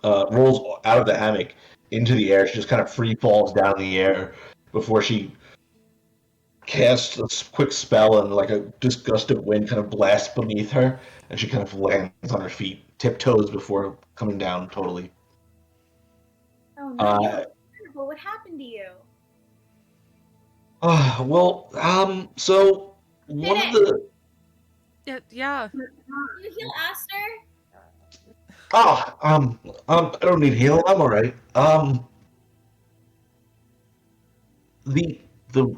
rolls out of the hammock into the air. She just kind of free falls down in the air before she casts a quick spell, and like a just gust of wind kind of blasts beneath her, and she kind of lands on her feet, tiptoes before coming down totally. Oh no, you look terrible. What happened to you? So one of the Yeah. Can you heal Aster? I don't need heal. I'm all right. The the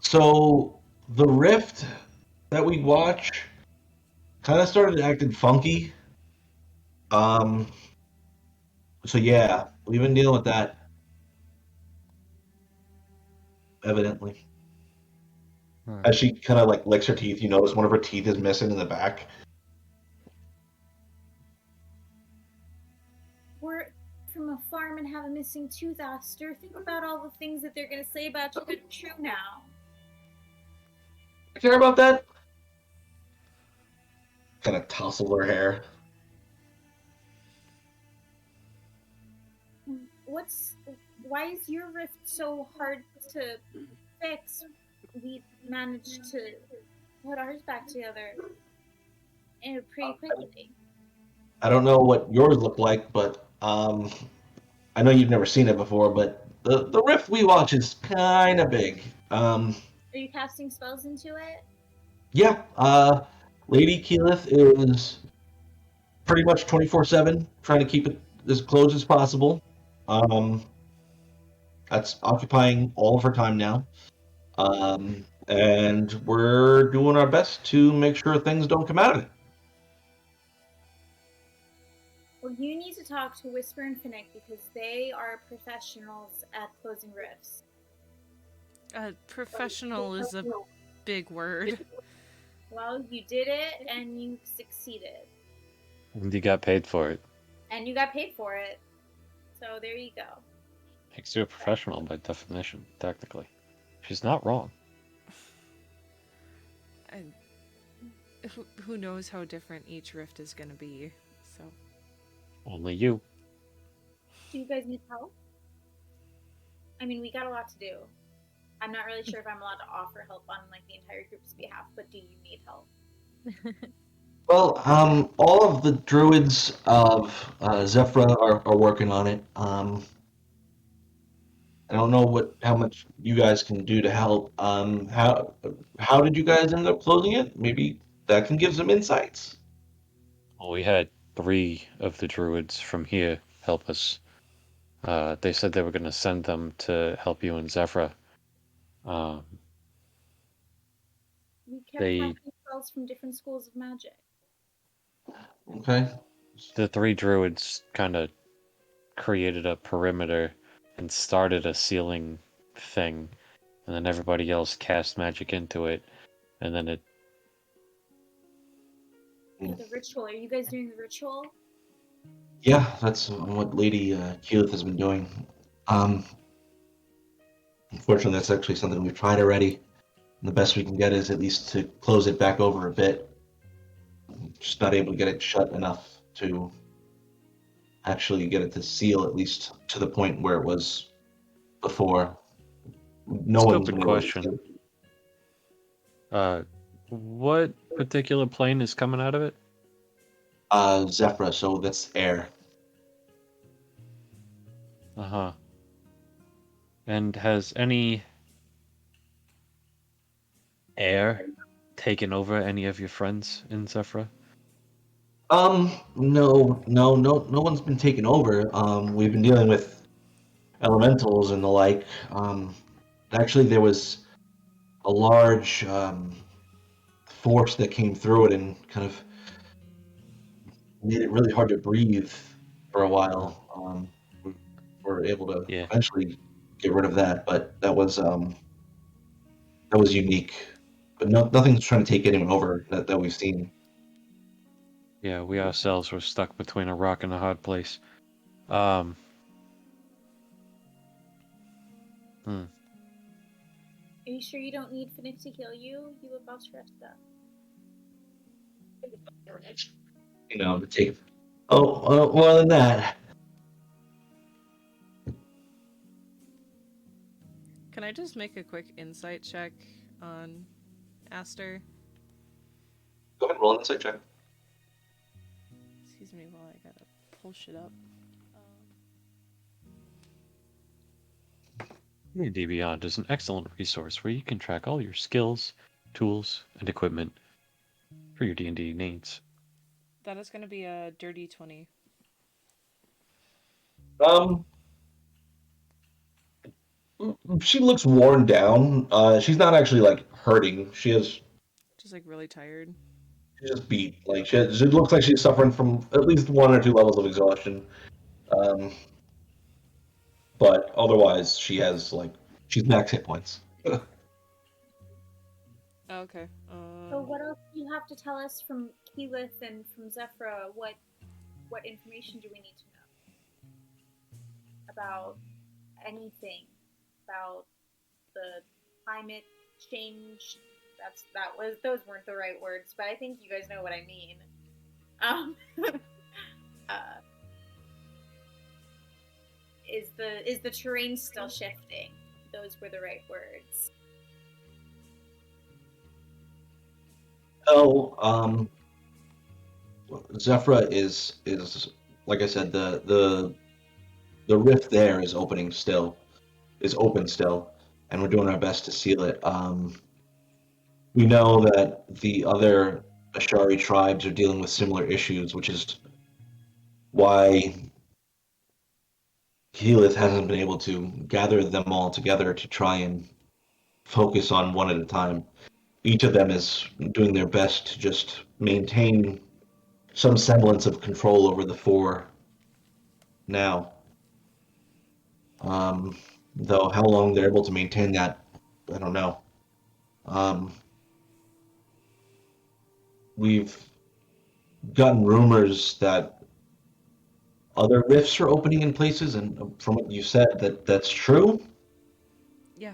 so the rift that we watch kind of started acting funky. Um, so yeah, we've been dealing with that, evidently. As she kind of like licks her teeth, you notice one of her teeth is missing in the back. We're from a farm and have a missing tooth, Aster. Think about all the things that they're gonna say about you that are true now. Care about that? Kind of tousle her hair. Why is your rift so hard to fix? We managed to put ours back together pretty quickly. I don't know what yours look like, but I know you've never seen it before, but the rift we watch is kind of big. Are you casting spells into it? Yeah, Lady Keyleth is pretty much 24/7, trying to keep it as closed as possible. That's occupying all of her time now. And we're doing our best to make sure things don't come out of it. Well, you need to talk to Whisper and Finnick because they are professionals at closing rifts. Professional is a big word. Well, you did it and you succeeded. And you got paid for it. And you got paid for it. So there you go. Makes you a professional by definition, technically. She's not wrong. And who knows how different each rift is going to be, so. Only you. Do you guys need help? I mean, we got a lot to do. I'm not really sure if I'm allowed to offer help on like the entire group's behalf, but do you need help? Well, all of the druids of Zephyra are working on it. I don't know how much you guys can do to help. How did you guys end up closing it? Maybe that can give some insights. Well, we had 3 of the druids from here help us. They said they were going to send them to help you in Zephyra. We kept They- casting spells from different schools of magic. Okay. The 3 druids kind of created a perimeter and started a sealing thing, and then everybody else cast magic into it, and then it... Yeah, the ritual. Are you guys doing the ritual? Yeah, that's what Lady Keyleth has been doing. Unfortunately, that's actually something we've tried already. And the best we can get is at least to close it back over a bit. Just not able to get it shut enough to actually get it to seal, at least to the point where it was before. No one's Stupid been able to question. seal What particular plane is coming out of it? it. Zephyra, so that's air. Uh-huh. And has any air taken over any of your friends in Zephyra? No one's been taken over. We've been dealing with elementals and the like. actually there was a large force that came through it and kind of made it really hard to breathe for a while. We're able to Yeah. eventually get rid of that, but that was unique. But nothing's trying to take anyone over that we've seen. Yeah, we ourselves were stuck between a rock and a hard place. Hmm. Are you sure you don't need Finnick to heal you? You look all stressed up. To take. Oh, more than that. Can I just make a quick insight check on Aster? Go ahead, roll an insight check. Excuse me while I gotta pull shit up. D&D Beyond is an excellent resource where you can track all your skills, tools, and equipment for your D&D needs. That is gonna be a dirty 20. She looks worn down. She's not actually like hurting. She's Just really tired. just beat. Like she looks like she's suffering from at least 1 or 2 levels of exhaustion. But otherwise, she's max hit points. Okay. So what else do you have to tell us from Keyleth and from Zephyra? What information do we need to know about anything about the climate change? Those weren't the right words, but I think you guys know what I mean. Is the terrain still shifting? Those were the right words. Oh, Zephyra is like I said, the rift there is open still, and we're doing our best to seal it. We know that the other Ashari tribes are dealing with similar issues, which is why Keyleth hasn't been able to gather them all together to try and focus on one at a time. Each of them is doing their best to just maintain some semblance of control over the four now. Though how long they're able to maintain that, I don't know. We've gotten rumors that other rifts are opening in places, and from what you said, that's true. Yeah.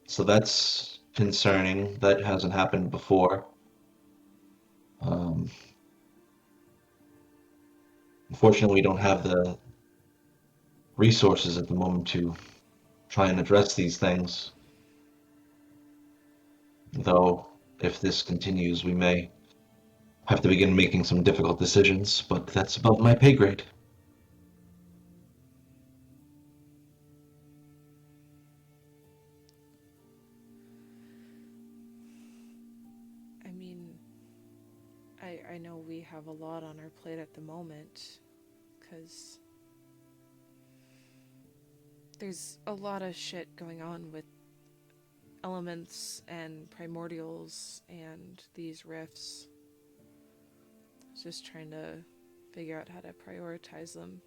So that's concerning. That hasn't happened before. Unfortunately, we don't have the resources at the moment to try and address these things. Though, if this continues, we may have to begin making some difficult decisions, but that's above my pay grade. I mean, I know we have a lot on our plate at the moment, because there's a lot of shit going on with elements and primordials and these rifts. Just trying to figure out how to prioritize them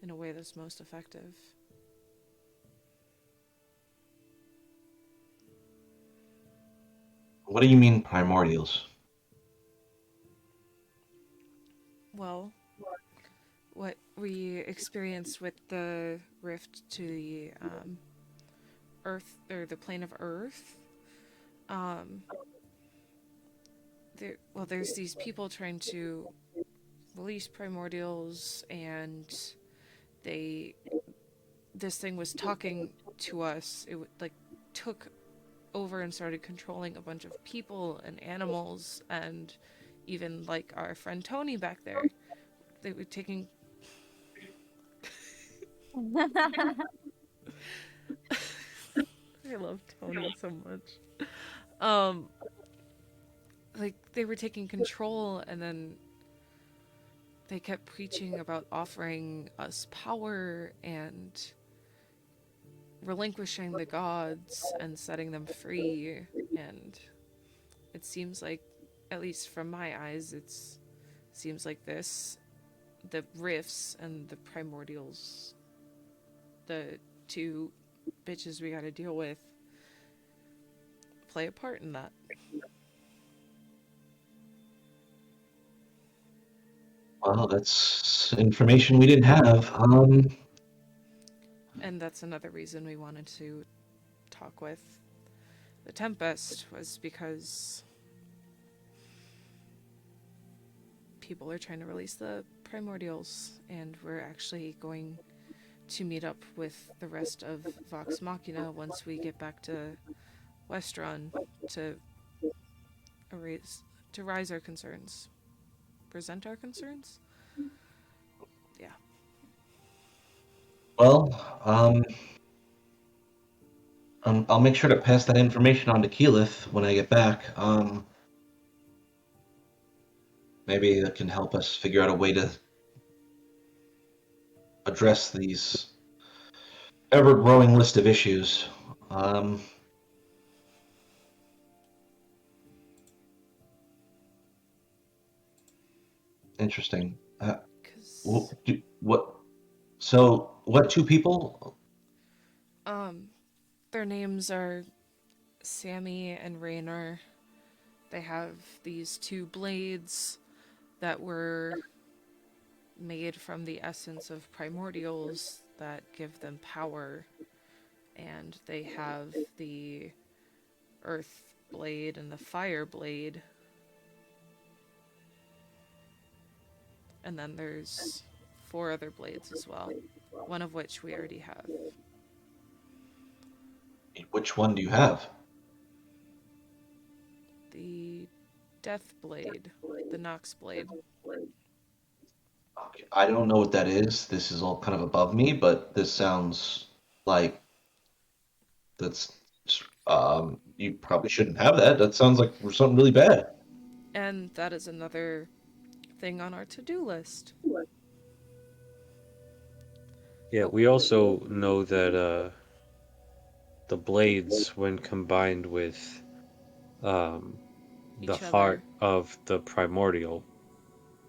in a way that's most effective. What do you mean primordials? Well, what we experienced with the rift to the Earth, or the plane of Earth, there's these people trying to release primordials, and this thing was talking to us. It took over and started controlling a bunch of people and animals, and even our friend Tony back there. They were taking I love Tony so much. They were taking control, and then they kept preaching about offering us power, and relinquishing the gods and setting them free, and it seems like, at least from my eyes, seems like the rifts and the primordials, the two bitches we gotta deal with, play a part in that. Well, that's information we didn't have. And that's another reason we wanted to talk with the Tempest, was because people are trying to release the primordials, and we're actually going to meet up with the rest of Vox Machina once we get back to Westrun to raise our concerns, present our concerns. Yeah. Well, I'll make sure to pass that information on to Keyleth when I get back. Maybe that can help us figure out a way to address these ever-growing list of issues. Interesting. What? So, what two people? Their names are Sammy and Raynor. They have these two blades that were made from the essence of primordials that give them power, and they have the earth blade and the fire blade. And then there's 4 other blades as well, one of which we already have. Which one do you have? The Death Blade, the Nox Blade. Okay, I don't know what that is. This is all kind of above me, but this sounds like that's you probably shouldn't have that. That sounds like something really bad. And that is another thing on our to-do list. Yeah, we also know that the blades, when combined with the Each heart other. of the primordial,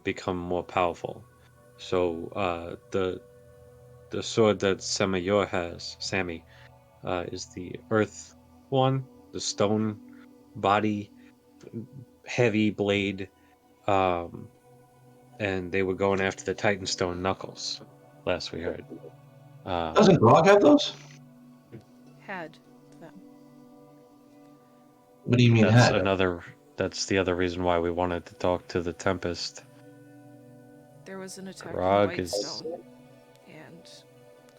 become more powerful. So the sword that Sammy is the earth one, the stone body, heavy blade, and they were going after the Titanstone knuckles. Last we heard. Doesn't Grog have those? Had them. What do you mean That's had? That's the other reason why we wanted to talk to the Tempest. There was an attack Grog on is- Whitestone, and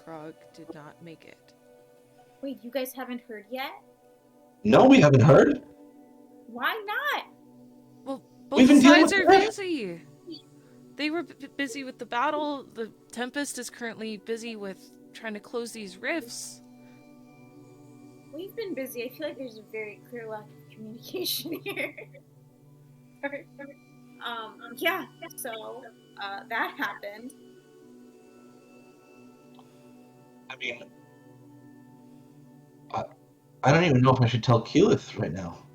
Grog did not make it. Wait, you guys haven't heard yet? No, we haven't heard. Why not? Well, We've both been dealing sides with are Rift. busy. They were busy with the battle. The Tempest is currently busy with trying to close these rifts. We've been busy. I feel like there's a very clear lack of communication here. Yeah, so that happened. I mean, I don't even know if I should tell Keyleth right now.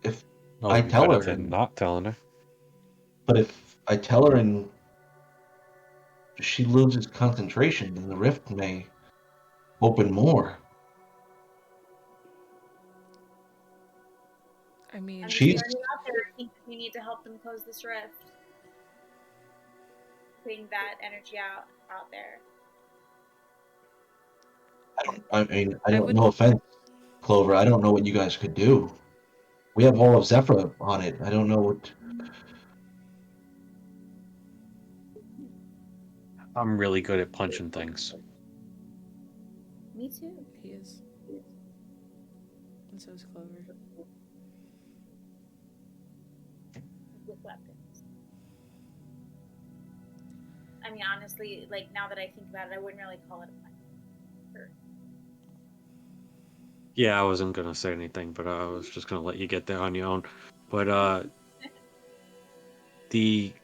If I it'd be tell better her, than not telling her. but if I tell her and she loses concentration, then the rift may open more. I mean, I'm She's- just putting it out there. I think we need to help them close this rift. Putting that energy out there. I don't know offense, Clover. I don't know what you guys could do. We have all of Zephyr on it. I don't know what. I'm really good at punching things. Me too. he is. And so is Clover. With weapons. I mean, honestly, like now that I think about it, I wouldn't really call it a punch. Yeah, I wasn't gonna say anything, but I was just gonna let you get there on your own. But the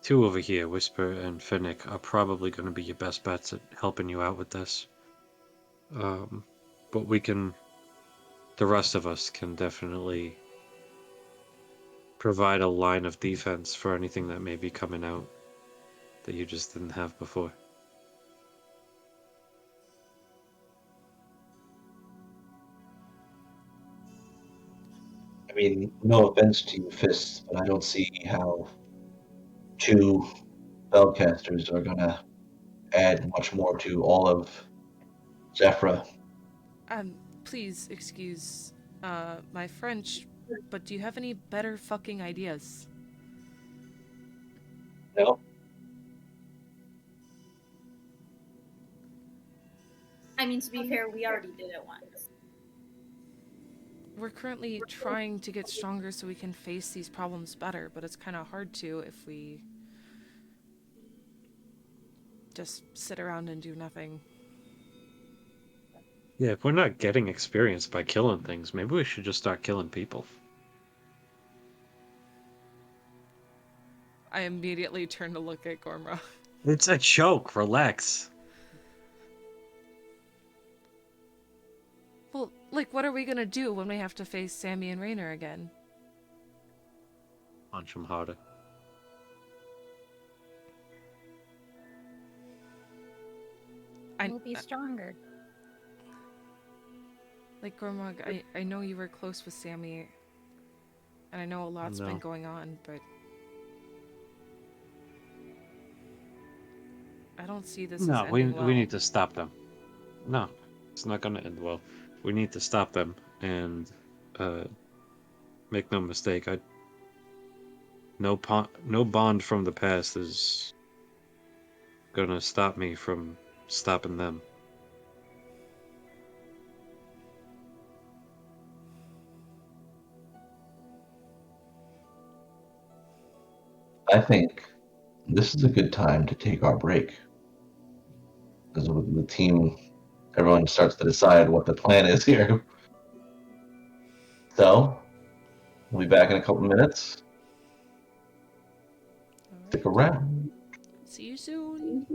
two over here, Whisper and Finnick, are probably going to be your best bets at helping you out with this. But the rest of us can definitely provide a line of defense for anything that may be coming out that you just didn't have before. I mean, no offense to you, Fists, but I don't see how two spellcasters are gonna add much more to all of Zephyra. Please excuse my French, but do you have any better fucking ideas? No? I mean, to be fair, we already did it once. We're currently trying to get stronger so we can face these problems better, but it's kind of hard to if we just sit around and do nothing. Yeah, if we're not getting experience by killing things, maybe we should just start killing people. I immediately turn to look at Gormra. It's a joke, relax. Well, like, what are we gonna do when we have to face Sammy and Raynor again? Punch him harder. We'll be stronger. Like, Gormog, I know you were close with Sammy, and I know a lot's been going on, but I don't see this as ending well. We need to stop them. No, it's not going to end well. We need to stop them, and make no mistake, no bond from the past is gonna stop me from stopping them. I think this is a good time to take our break. Because the team, everyone starts to decide what the plan is here. So, we'll be back in a couple minutes. Stick around. See you soon.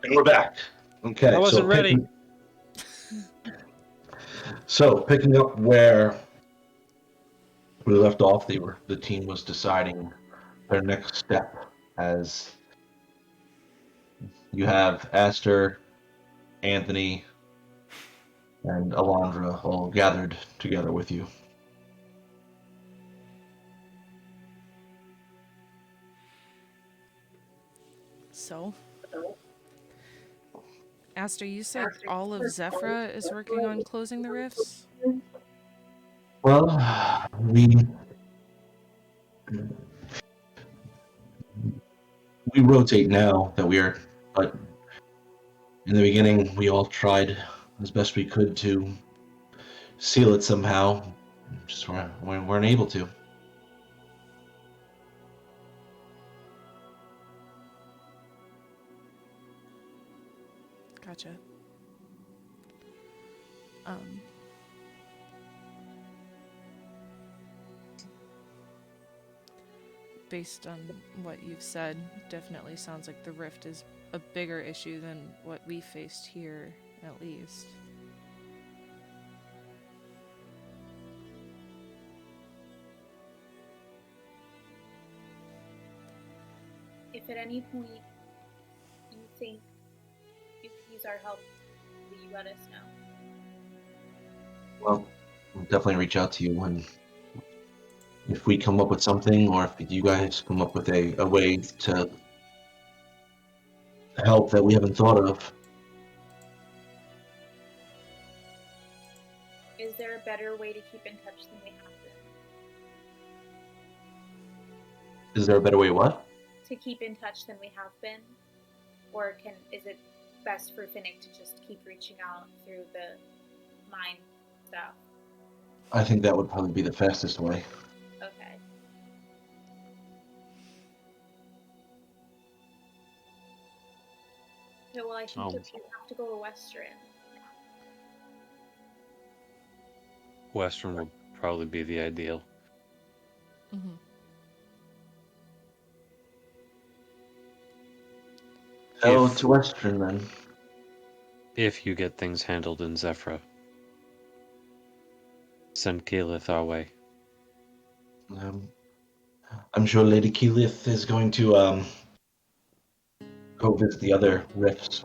And we're back. Okay. I wasn't ready. Picking up where we left off, the team was deciding their next step as you have Aster, Anthony, and Alondra all gathered together with you. So, Aster, you said all of Zephyra is working on closing the rifts? Well, we rotate now that but in the beginning we all tried as best we could to seal it somehow. Just we weren't able to. Gotcha. Based on what you've said, definitely sounds like the rift is a bigger issue than what we faced here, at least. If at any point you think you could use our help, will you let us know? Well, we'll definitely reach out to you if we come up with something, or if you guys come up with a way to help that we haven't thought of. Is there a better way to keep in touch than we have been? Is there a better way what? to keep in touch than we have been? Or is it best for Finnick to just keep reaching out through the mind stuff? I think that would probably be the fastest way. Okay. Okay, well, I think you have to go to Western. Western would probably be the ideal. Mm-hmm. Go to Western then. If you get things handled in Zephyra, send Keyleth our way. I'm sure Lady Keyleth is going to go visit the other rifts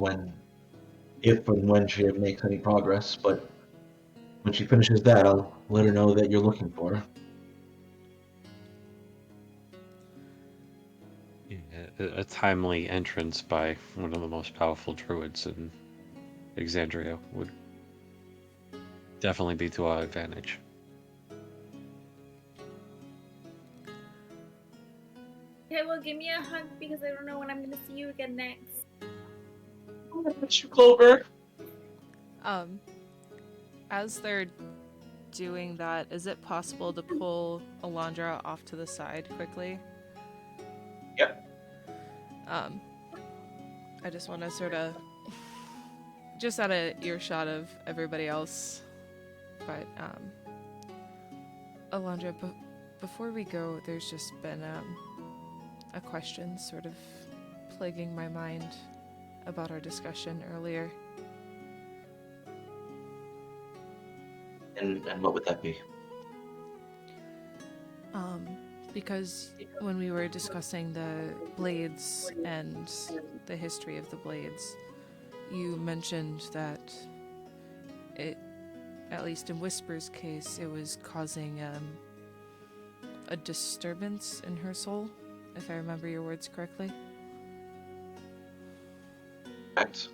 if and when she makes any progress, but when she finishes that, I'll let her know that you're looking for her. Yeah, a timely entrance by one of the most powerful druids in Exandria would definitely be to our advantage. Okay, well, give me a hug because I don't know when I'm going to see you again next. You, Clover. As they're doing that, is it possible to pull Alondra off to the side quickly? Yep. I just want to sort of just out of earshot of everybody else, but Alondra, before we go, there's just been a question sort of plaguing my mind about our discussion earlier. And what would that be? Because when we were discussing the blades and the history of the blades, you mentioned that it, at least in Whisper's case, it was causing a disturbance in her soul, if I remember your words correctly. Correct.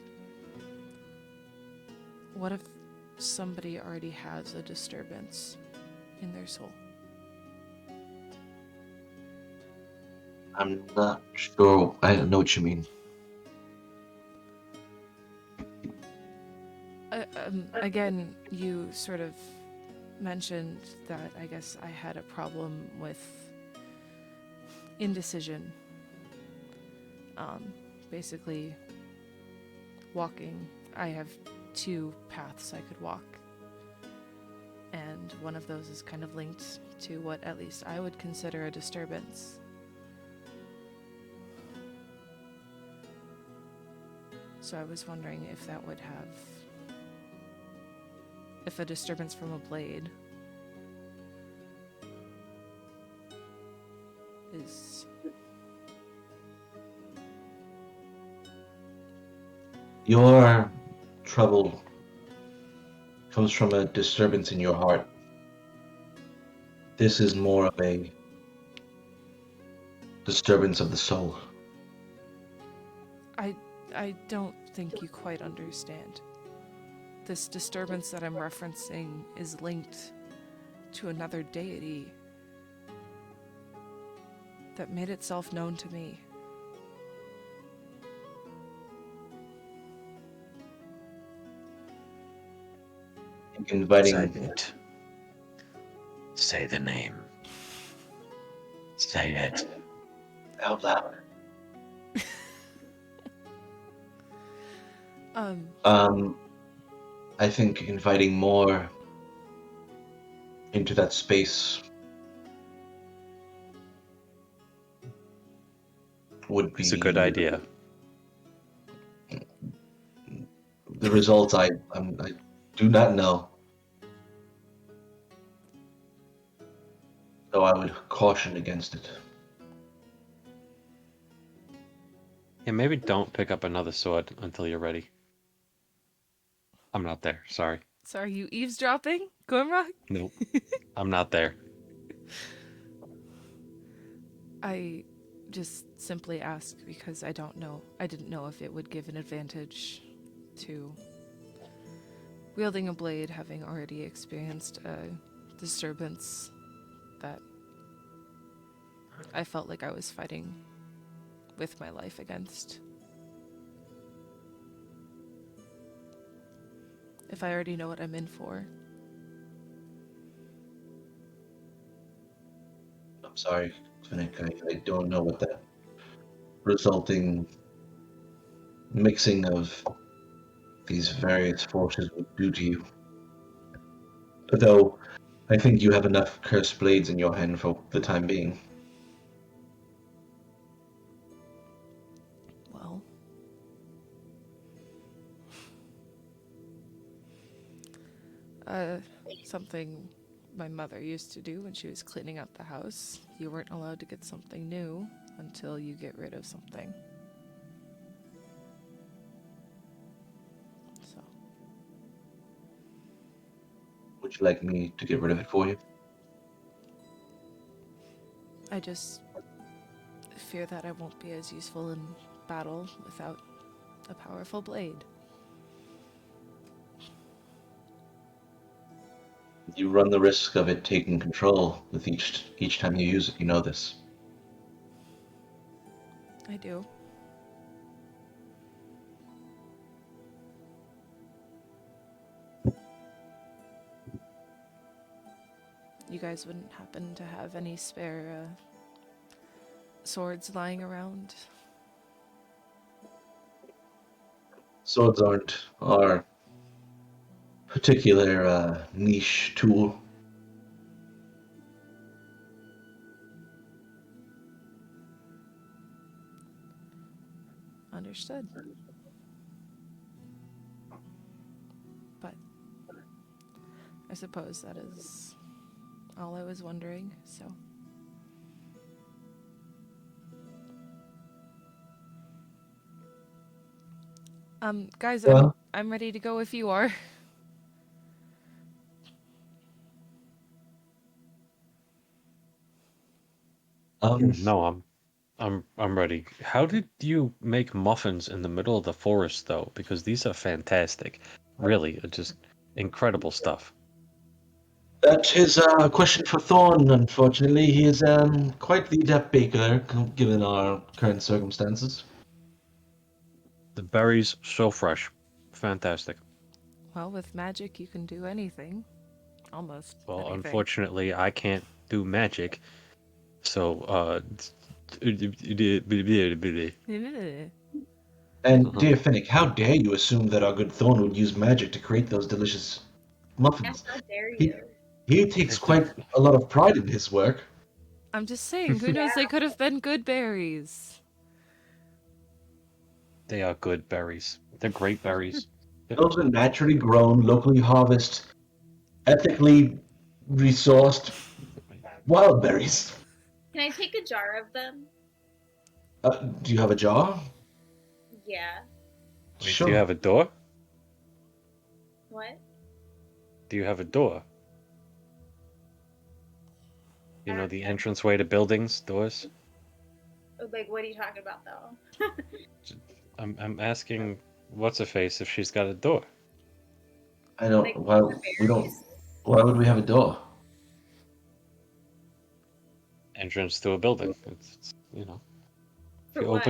What if somebody already has a disturbance in their soul? I'm not sure. I don't know what you mean. Again, you sort of mentioned that I guess I had a problem with indecision. Basically, walking. I have two paths I could walk, and one of those is kind of linked to what at least I would consider a disturbance. So I was wondering if that would have... if a disturbance from a blade is... Your trouble comes from a disturbance in your heart. This is more of a disturbance of the soul. I don't think you quite understand. This disturbance that I'm referencing is linked to another deity that made itself known to me. Inviting. Say the name. Say it. Out loud. I think inviting more into that space would be... It's a good idea. The results I do not know. So I would caution against it. Yeah, maybe don't pick up another sword until you're ready. I'm not there, sorry. So are you eavesdropping, Grimrock? Nope. I'm not there. I just simply asked because I don't know. I didn't know if it would give an advantage to wielding a blade, having already experienced a disturbance that I felt like I was fighting with my life against. If I already know what I'm in for. I'm sorry, Finnick. I don't know what that resulting mixing of these various forces would do to you. Though, I think you have enough cursed blades in your hand for the time being. Well, something my mother used to do when she was cleaning out the house. You weren't allowed to get something new until you get rid of something. So, Would you like me to get rid of it for you? I just fear that I won't be as useful in battle without a powerful blade. You run the risk of it taking control with each time you use it. You know this. I do. You guys wouldn't happen to have any spare swords lying around? Swords aren't our particular niche tool. Understood. But I suppose that is all I was wondering, so. Guys, Well? I'm ready to go if you are. No, I'm ready. How did you make muffins in the middle of the forest, though? Because these are fantastic. Really, just incredible stuff. That is a question for Thorn, unfortunately. He is quite the adept baker, given our current circumstances. The berries, so fresh. Fantastic. Well, with magic, you can do anything. Almost Well, anything. unfortunately, I can't do magic. So, And, Mhm. dear Finnick, how dare you assume that our good Thorn would use magic to create those delicious muffins? Yes, how dare He, you? he takes quite a lot of pride in his work. I'm just saying, who knows, Yeah. they could have been good berries. They are good berries. They're great berries. Those are naturally grown, locally harvested, ethically resourced wild berries. Can I take a jar of them? Do you have a jar? Yeah. Wait, Sure. do you have a door? What? Do you have a door? You know, the entranceway to buildings, doors? Like, what are you talking about, though? I'm asking what's her face if she's got a door. I don't. Like, Why we don't? berries? Why would we have a door? Entrance to a building. It's you know. For If you what?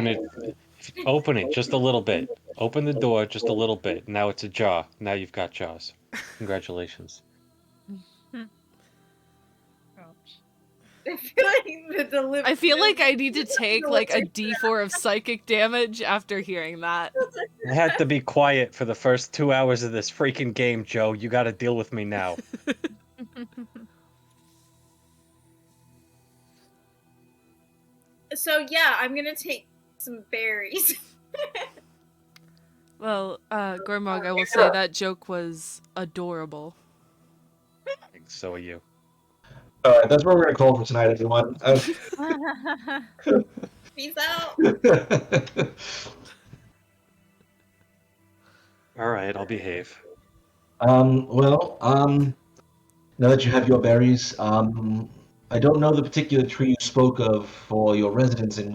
open it just a little bit. Open the door just a little bit. Now it's a jar. Now you've got jars. Congratulations. I feel like I need to take like a D4 of psychic damage after hearing that. I had to be quiet for the first 2 hours of this freaking game, Joe. You gotta deal with me now. So yeah, I'm gonna take some berries. Well, Gormog, I will say that joke was adorable. So are you. All right, that's what we're gonna call for tonight, everyone. Peace out. Alright, I'll behave. Well, now that you have your berries, I don't know the particular tree you spoke of for your residence in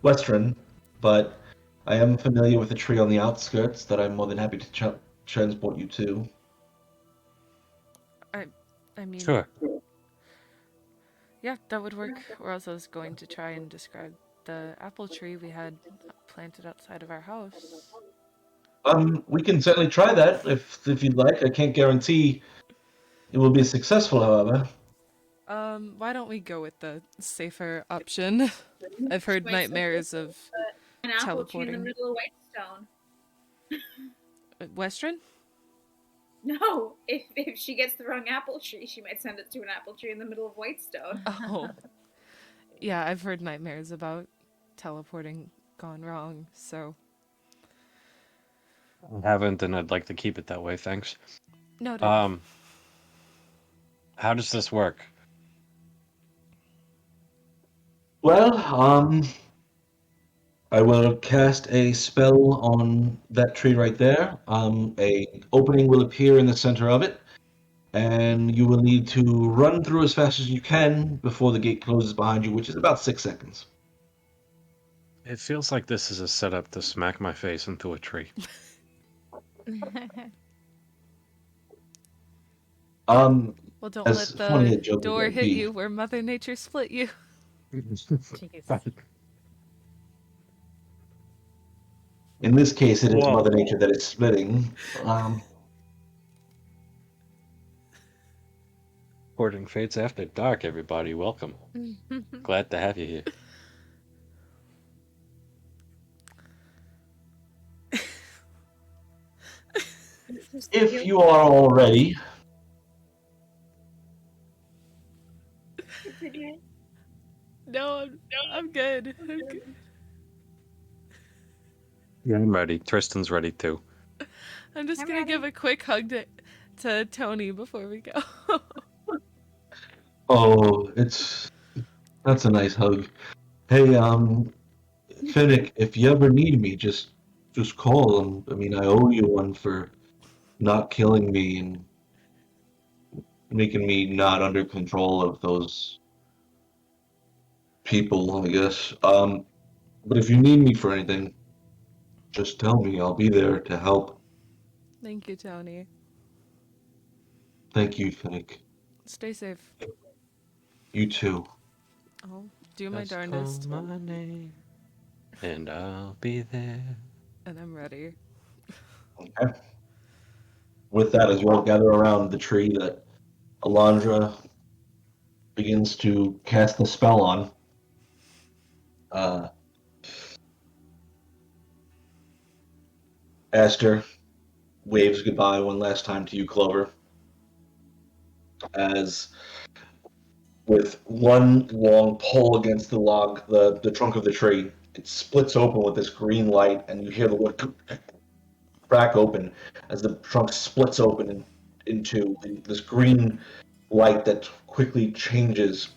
Western, but I am familiar with a tree on the outskirts that I'm more than happy to transport you to. I mean, Sure. yeah, that would work. Or else I was going to try and describe the apple tree we had planted outside of our house. We can certainly try that if you'd like. I can't guarantee it will be successful, however. Why don't we go with the safer option? I've heard Wait, nightmares of An apple tree in the teleporting. middle of Whitestone. Western? No, if she gets the wrong apple tree, she might send it to an apple tree in the middle of Whitestone. Oh. Yeah, I've heard nightmares about teleporting gone wrong, so. I haven't, and I'd like to keep it that way, thanks. Noted. How does this work? Well, I will cast a spell on that tree right there. A opening will appear in the center of it, and you will need to run through as fast as you can before the gate closes behind you, which is about 6 seconds. It feels like this is a setup to smack my face into a tree. Um, Well, don't as let funny a the joke as door that hit be. you where Mother Nature split you. Jeez. In this case, it is Whoa. Mother Nature that is splitting. Recording Fates After Dark, everybody. Welcome. Glad to have you here. If you are all ready, No, I'm good. I'm good. Yeah, I'm ready. Tristan's ready too. I'm just I'm gonna give ready. a quick hug to Tony before we go. oh, that's a nice hug. Hey, Finnick, if you ever need me, just call. I mean, I owe you one for not killing me and making me not under control of those people, I guess. But if you need me for anything, just tell me. I'll be there to help. Thank you, Tony. Thank you, Finnick. Stay safe. You too. I'll do my Just darndest. call my name, and I'll be there. And I'm ready. Okay. With that, as you all gather around the tree that Alondra begins to cast the spell on, Aster waves goodbye one last time to you, Clover, as with one long pull against the log, the trunk of the tree, it splits open with this green light, and you hear the wood crack open as the trunk splits open into this green light that quickly changes,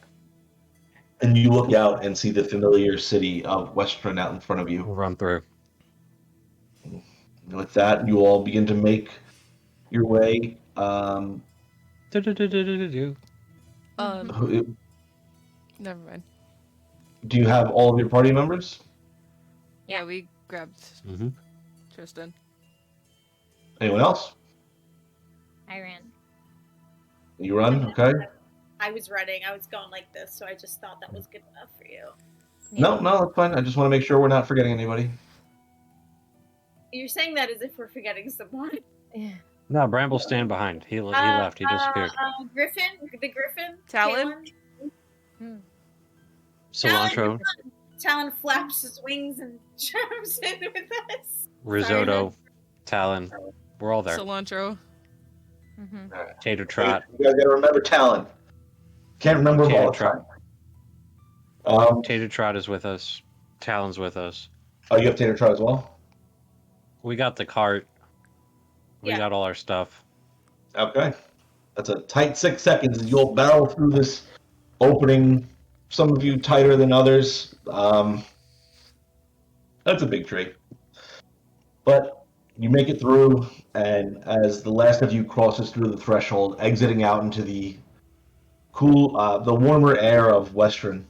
and you look out and see the familiar city of Western out in front of you. We'll run through. With that, you all begin to make your way. Do-do-do-do-do-do. Never mind. Do you have all of your party members? Yeah, we grabbed Mm-hmm. Tristan. Anyone else? I ran. You run, okay? I was running. I was going like this, so I just thought that was good enough for you. No, that's fine. I just want to make sure we're not forgetting anybody. You're saying that as if we're forgetting someone. Yeah. No, Bramble stand behind. He left. He disappeared. Griffin, the Griffin. Talon? Cilantro, Talon flaps his wings and jumps in with us. risotto, Talon. We're all there. Cilantro. Mm-hmm. Tater Trot. You guys gotta remember Talon. Can't remember them all the Tater time. Tater Trot is with us. Talon's with us. Oh, you have Tater Trot as well? We got the cart. We Yeah. got all our stuff. Okay. That's a tight 6 seconds as you'll barrel through this opening, some of you tighter than others. That's a big tree. But you make it through, and as the last of you crosses through the threshold, exiting out into the the warmer air of Western,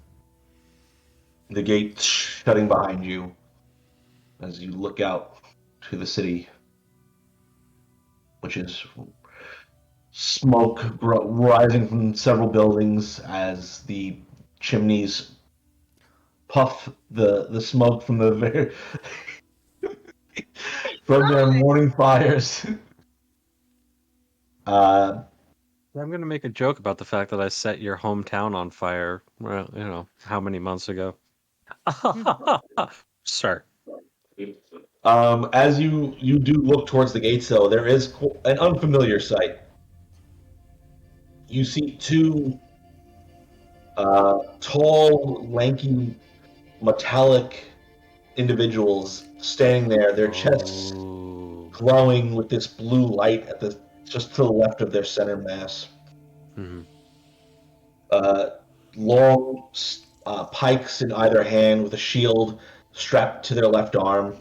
the gate shutting behind you as you look out to the city, which is smoke rising from several buildings as the chimneys puff the smoke from the from their morning fires. I'm gonna make a joke about the fact that I set your hometown on fire. Well, you know, how many months ago? Sir. As you do look towards the gates, though, there is an unfamiliar sight. You see two tall, lanky, metallic individuals standing there, their chests glowing with this blue light at the just to the left of their center mass. Mhm. Long pikes in either hand with a shield strapped to their left arm.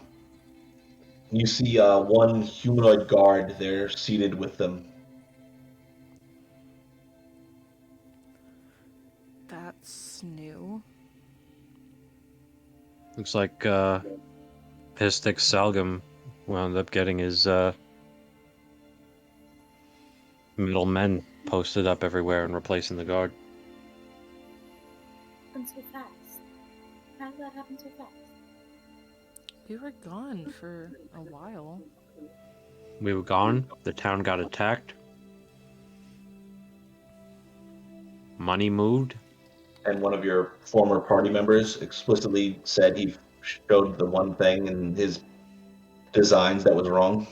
You see one humanoid guard there seated with them. That's new. Looks like Pistic Salgam wound up getting his middle men posted up everywhere and replacing the guard. Happened so fast. How did that happen so fast? We were gone for a while. We were gone. The town got attacked. Money moved. And one of your former party members explicitly said he showed the one thing in his designs that was wrong.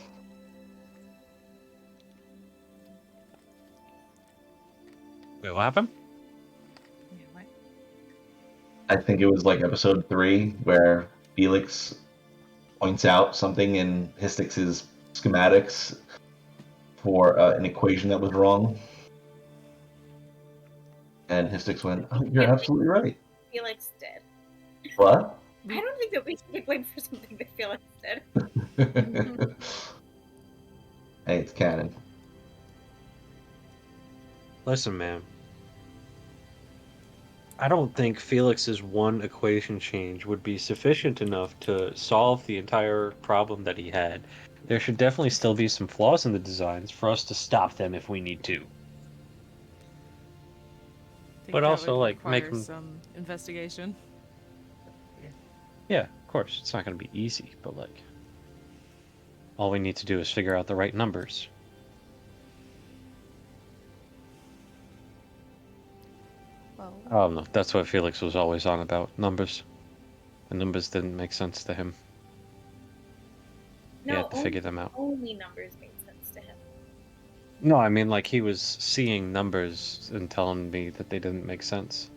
Wait, what happened? Yeah, what? I think it was like episode 3 where Felix points out something in Hystix's schematics for an equation that was wrong. And Hystix went, oh, you're absolutely right. Felix did. What? I don't think that we should get blamed for something that Felix did. Hey, it's canon. Listen, man. I don't think Felix's one equation change would be sufficient enough to solve the entire problem that he had. There should definitely still be some flaws in the designs for us to stop them if we need to. Think But that also, would like, make require them- some investigation. Yeah, of course, it's not going to be easy, but like, all we need to do is figure out the right numbers. Well, I don't know. That's what Felix was always on about, numbers. The numbers didn't make sense to him. He No, had to figure them out. only numbers made sense to him. No, I mean, like, he was seeing numbers and telling me that they didn't make sense.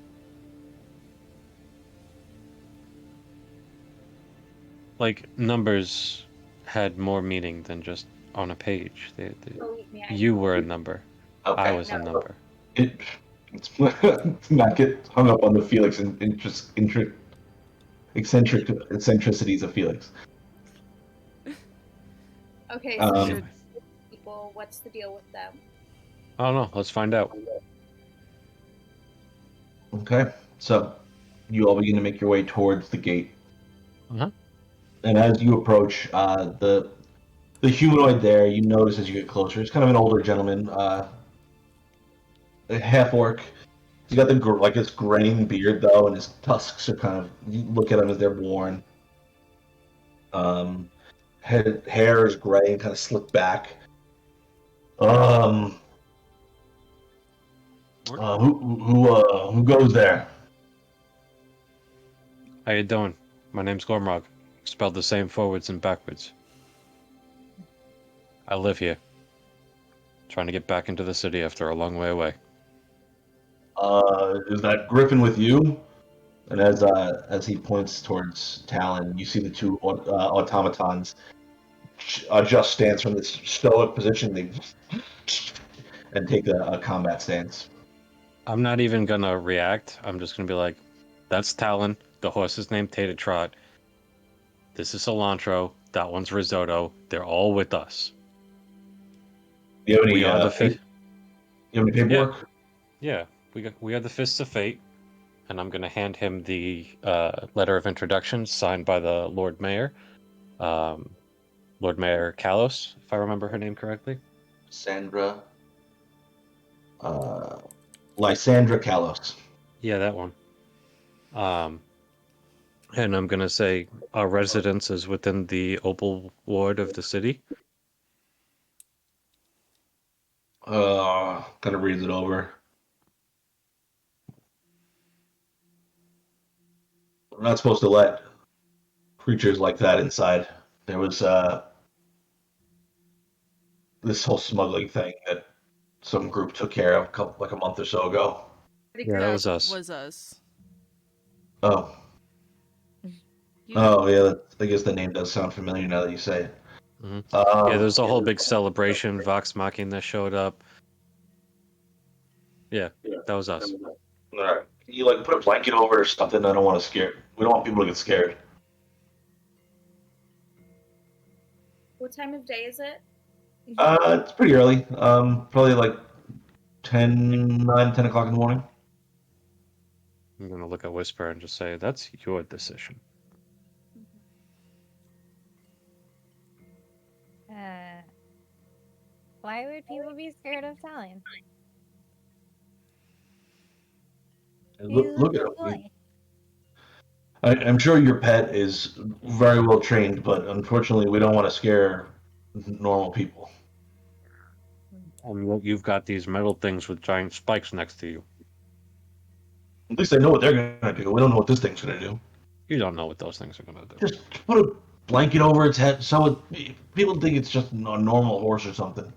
Like, numbers had more meaning than just on a page. Believe me, I You know. were a number. Okay. I was a No. number. Not get hung up on the Felix and eccentricities of Felix. Okay, so Um, these people, what's the deal with them? I don't know. Let's find out. Okay, so you all begin to make your way towards the gate. Uh-huh. And as you approach, the humanoid there, you notice as you get closer, it's kind of an older gentleman, a half orc. He's got like this graying beard though, and his tusks are kind of, you look at him as they're worn. Hair is gray and kind of slicked back. Who goes there? How you doing? My name's Gormrog. Spelled the same forwards and backwards. I live here. Trying to get back into the city after a long way away. Is that Griffin with you? And as he points towards Talon, you see the two automatons adjust stance from this stoic position and take a combat stance. I'm not even gonna react. I'm just gonna be like, that's Talon. The horse is named Tater Trot. This is Cilantro. That one's Risotto. They're all with us. Do you have any, We are the you have any paperwork? Yeah, we are the Fists of Fate, and I'm gonna hand him the letter of introduction signed by the Lord Mayor, Lord Mayor Kalos, if I remember her name correctly. Sandra. Lysandra Kalos. Yeah, that one. And I'm gonna say our residence is within the Opal ward of the city. Gonna read it over. We're not supposed to let creatures like that inside. There was this whole smuggling thing that some group took care of like a month or so ago. Yeah, that was us. Was us. Oh, You- oh yeah. I guess the name does sound familiar now that you say it. Mhm. Yeah, there's a whole big celebration. Vox Machina showed up. Yeah, that was us. All right. Can you like put a blanket over it or something? I don't want to scare. We don't want people to get scared. What time of day is it? It's pretty early. Probably like 10 o'clock in the morning. I'm gonna look at Whisper and just say, "That's your decision." Why would people be scared of Talon? Look at him. I'm sure your pet is very well trained, but unfortunately, we don't want to scare normal people. And you've got these metal things with giant spikes next to you. At least I know what they're gonna do. We don't know what this thing's gonna do. You don't know what those things are gonna do. Just put a blanket over its head so people think it's just a normal horse or something.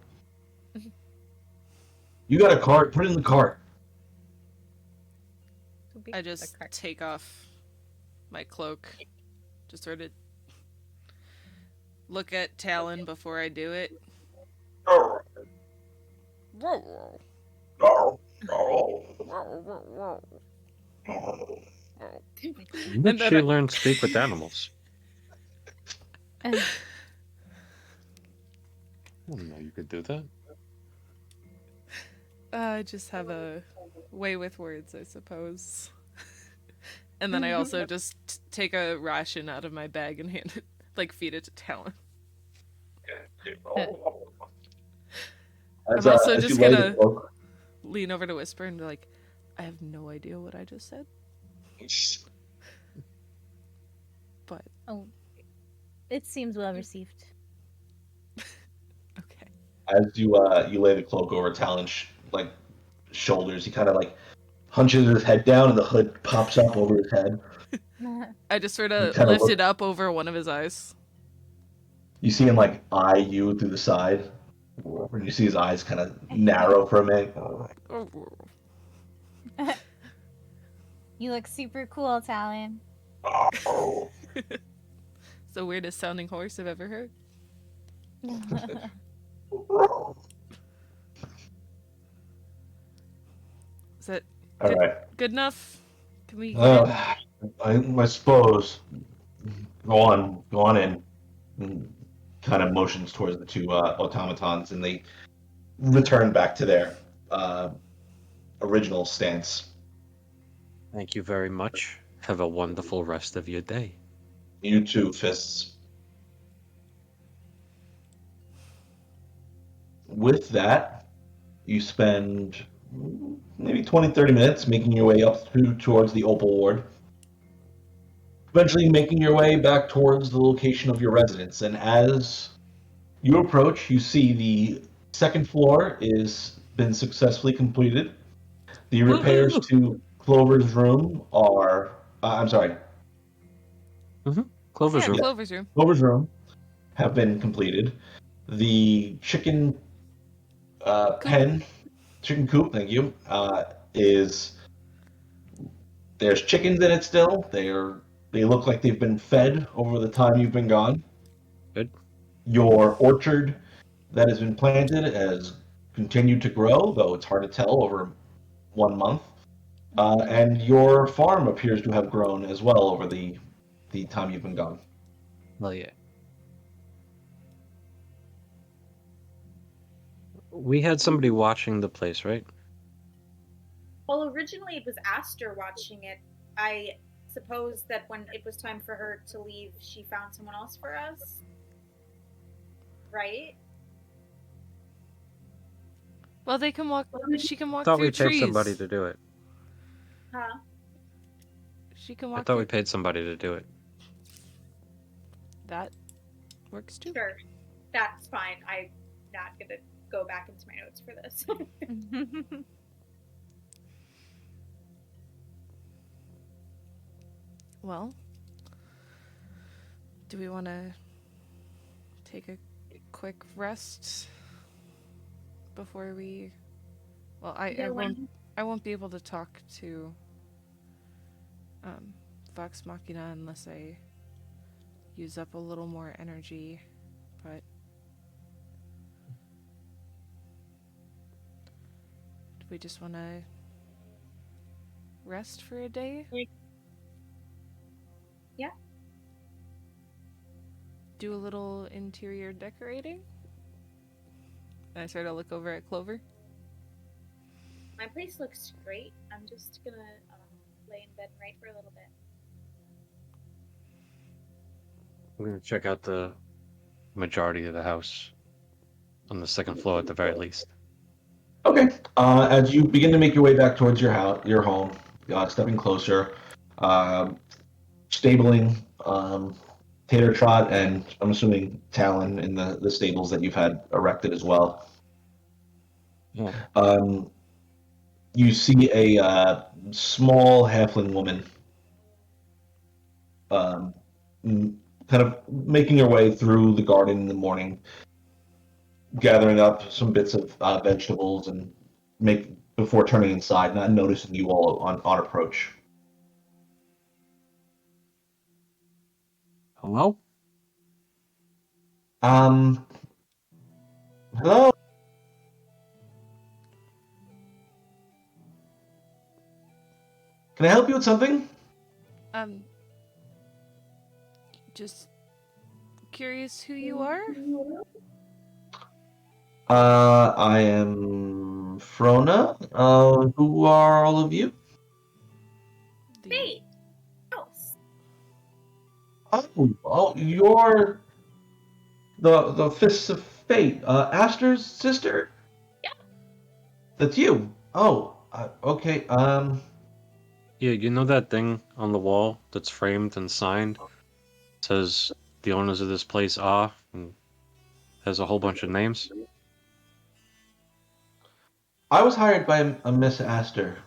You got a cart? Put it in the cart. I just take off my cloak. Just sort of look at Talon before I do it. When did she learn to speak with animals? I didn't know you could do that. I just have a way with words, I suppose. And then I also just take a ration out of my bag and hand it, like feed it to Talon. I'm also just gonna lean over to Whisper and be like, I have no idea what I just said. But it seems well received. okay. As you lay the cloak over Talon's like shoulders, he kind of like hunches his head down, and the hood pops up over his head. I just sort of lift it up over one of his eyes. You see him like eye you through the side, and you see his eyes kind of narrow for a minute. You look super cool, Talon. It's the weirdest sounding horse I've ever heard. Is that good enough? Can we get in? I suppose. Go on in. And kind of motions towards the two automatons, and they return back to their original stance. Thank you very much. Have a wonderful rest of your day. You too, Fists. With that, you spend maybe 20-30 minutes making your way up towards the Opal Ward. Eventually making your way back towards the location of your residence. And as you approach, you see the second floor is been successfully completed. The repairs to Clover's room are... I'm sorry. Clover's room. Clover's room. Clover's room have been completed. The chicken pen, chicken coop, thank you, is... There's chickens in it still. They look like they've been fed over the time you've been gone. Good. Your orchard that has been planted has continued to grow, though it's hard to tell over 1 month. And your farm appears to have grown as well over the time you've been gone. Well, yeah. We had somebody watching the place, right? Well, originally it was Aster watching it. I suppose that when it was time for her to leave, she found someone else for us. Right? Well, they can walk. She can walk Thought through we'd take trees. somebody to do it. Huh? She can I walk. thought we you. paid somebody to do it. That works too. Sure, that's fine. I'm not gonna go back into my notes for this. Well, do we want to take a quick rest before we? Well, I won't be able to talk to Vox Machina unless I use up a little more energy, but do we just want to rest for a day? Yeah. Do a little interior decorating? And I start to look over at Clover. My place looks great. I'm just gonna lay in bed and write for a little bit. I'm gonna check out the majority of the house on the second floor at the very least. Okay. As you begin to make your way back towards your house, your home, stepping closer, stabling Tater Trot and I'm assuming Talon in the stables that you've had erected as well. Yeah. You see a small halfling woman kind of making her way through the garden in the morning, gathering up some bits of vegetables and before turning inside, not noticing you all on approach. Hello? Hello? Can I help you with something? Just curious who you are? I am Frona. Who are all of you? Fate! House! Oh, you're the Fists of Fate. Aster's sister? Yeah. That's you. Oh, okay. Yeah, you know that thing on the wall that's framed and signed? It says the owners of this place are, and has a whole bunch of names. I was hired by a Miss Aster.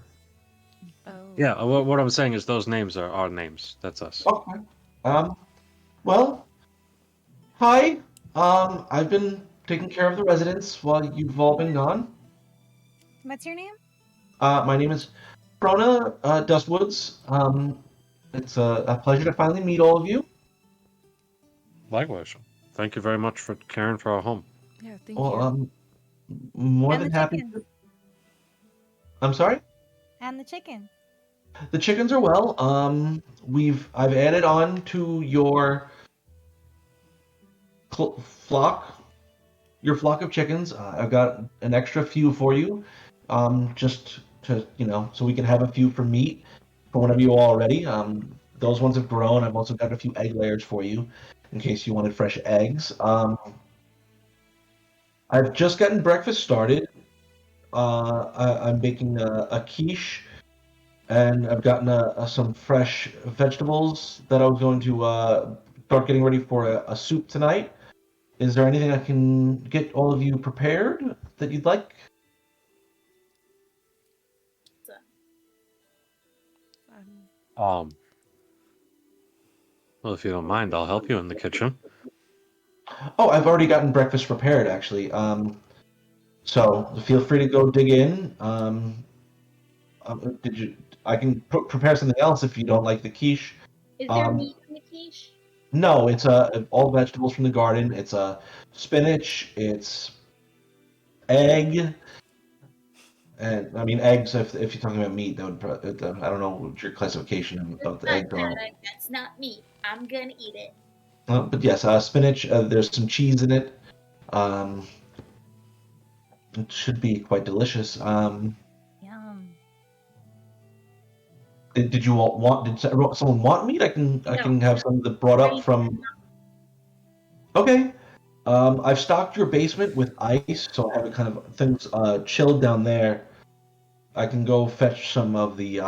Oh. Yeah, what I'm saying is those names are our names. That's us. Okay. Well, hi. I've been taking care of the residents while you've all been gone. What's your name? My name is Frona Dustwoods. It's a pleasure to finally meet all of you. Likewise. Thank you very much for caring for our home. Yeah, thank Well, you. more And than the happy. chickens. I'm sorry? And the chicken. The chickens are well. I've added on to your flock, your flock of chickens. I've got an extra few for you, just to so we can have a few for meat for whenever you all are ready. Those ones have grown. I've also got a few egg layers for you, in case you wanted fresh eggs. I've just gotten breakfast started. I'm making a quiche. And I've gotten some fresh vegetables that I was going to start getting ready for a soup tonight. Is there anything I can get all of you prepared that you'd like? Um, Well, if you don't mind, I'll help you in the kitchen. Oh, I've already gotten breakfast prepared, actually. So feel free to go dig in. Did you? I can prepare something else if you don't like the quiche. Is there meat in the quiche? No, it's all vegetables from the garden. It's spinach. It's egg. And I mean eggs. If you're talking about meat, that would I don't know what your classification of the egg are. That's not meat. I'm gonna eat it. But yes, spinach. There's some cheese in it. It should be quite delicious. Yum. Did you all want? Did someone want meat? I can have some that brought up from. Okay. I've stocked your basement with ice, so I have it kind of things chilled down there. I can go fetch some of the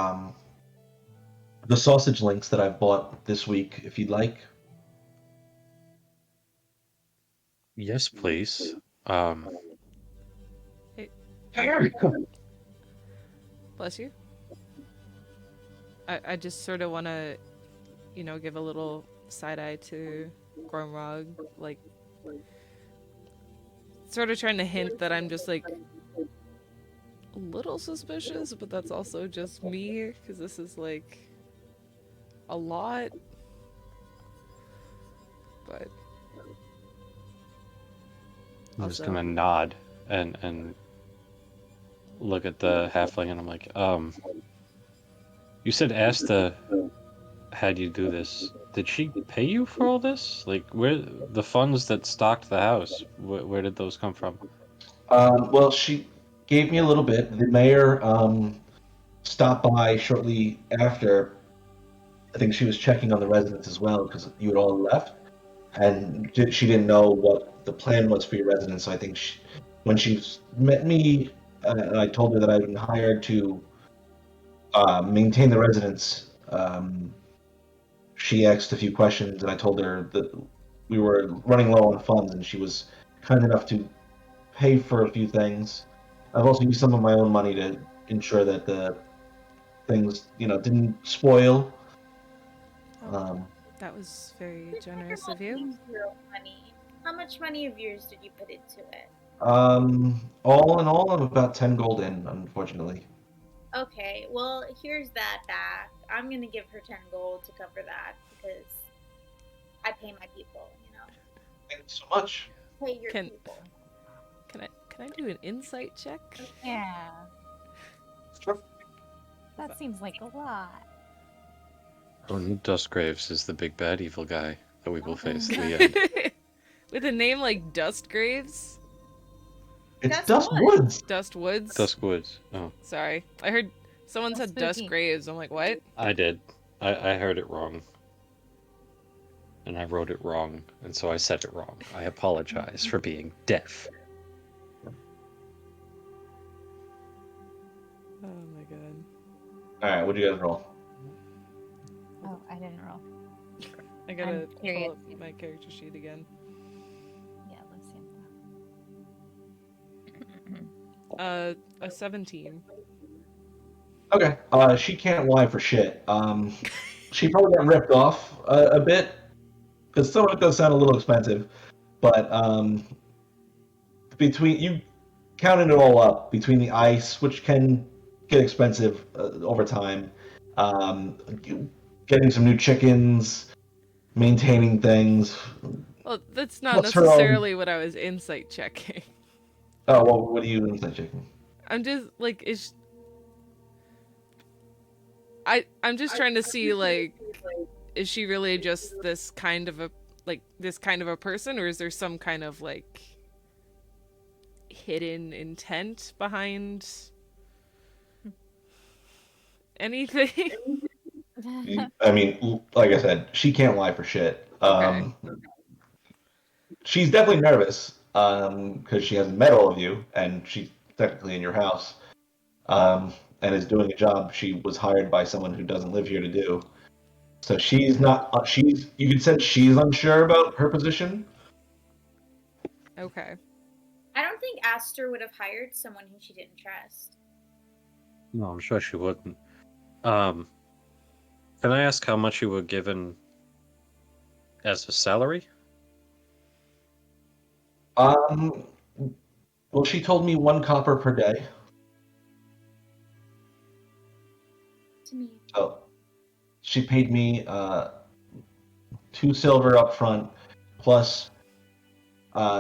the sausage links that I've bought this week, if you'd like. Yes, please. Bless you. I just sort of want to, give a little side eye to Gormrog, like, sort of trying to hint that I'm just like a little suspicious, but that's also just me because this is like a lot. But I'm just also, gonna nod and look at the halfling, and I'm like, you said Asta had you do this. Did she pay you for all this? Like, where the funds that stocked the house? Where did those come from? Well, she gave me a little bit. The mayor stopped by shortly after. I think she was checking on the residents as well because you had all left, and she didn't know what the plan was for your residents. So I think when she met me, and I told her that I'd been hired to maintain the residence, she asked a few questions, and I told her that we were running low on funds, and she was kind enough to pay for a few things. I've also used some of my own money to ensure that the things, didn't spoil. that was very generous of you. Use your own money. How much money of yours did you put into it? All in all, I'm about 10 gold in, unfortunately. Okay, well, here's that back. I'm gonna give her 10 gold to cover that because I pay my people, Thank you so much. Pay your Can- people. Can I do an insight check? Yeah. Sure. That seems like a lot. Oh, Dustgraves is the big bad evil guy that we will face at the end. With a name like Dustgraves? It's Dust Dustwoods. Dustwoods? Duskwoods. Oh, Sorry. I heard someone That's said spooky. Dustgraves. I'm like, what? I did. I heard it wrong. And I wrote it wrong, and so I said it wrong. I apologize for being deaf. Oh my god. All right, what do you guys roll? Oh, I didn't roll. I gotta I'm curious. pull up my character sheet again. Yeah, let's see. A 17. Okay. She can't lie for shit. She probably got ripped off a bit because some of it does sound a little expensive, but between you counting it all up, between the ice, which can get expensive over time, getting some new chickens, maintaining things. Well, that's not What's her own- necessarily what I was insight checking. Oh, well, what do you inside checking? I'm just like, I'm just trying to see, like, is she really just this kind of a person, or is there some kind of like hidden intent behind anything? I mean, like I said, she can't lie for shit. Okay. She's definitely nervous because she hasn't met all of you, and she's technically in your house, and is doing a job she was hired by someone who doesn't live here to do. So she's not. You could say she's unsure about her position. Okay. I don't think Aster would have hired someone who she didn't trust. No, I'm sure she wouldn't. Can I ask how much you were given as a salary? Well, she told me 1 copper per day. To me. So she paid me 2 silver up front, plus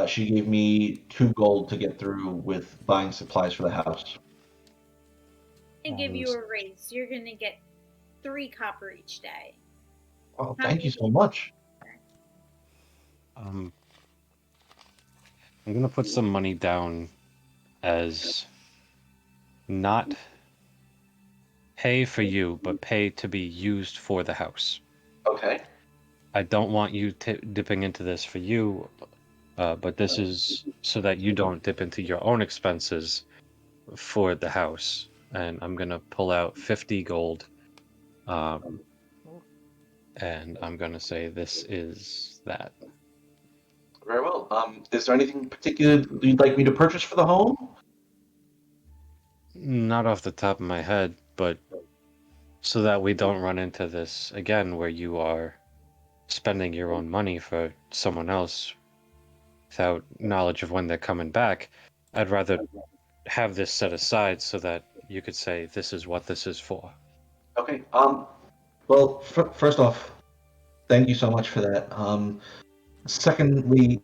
she gave me 2 gold to get through with buying supplies for the house. And give you a raise. You're gonna get 3 copper each day. Oh, thank you so much. I'm gonna put some money down as not pay for you, but pay to be used for the house. Okay. I don't want you dipping into this for you, but this is so that you don't dip into your own expenses for the house. And I'm gonna pull out 50 gold and I'm gonna say this is that. Very well. Is there anything particular you'd like me to purchase for the home? Not off the top of my head, but so that we don't run into this again where you are spending your own money for someone else without knowledge of when they're coming back, I'd rather have this set aside so that you could say this is what this is for. Okay. Well, first off, thank you so much for that. Secondly,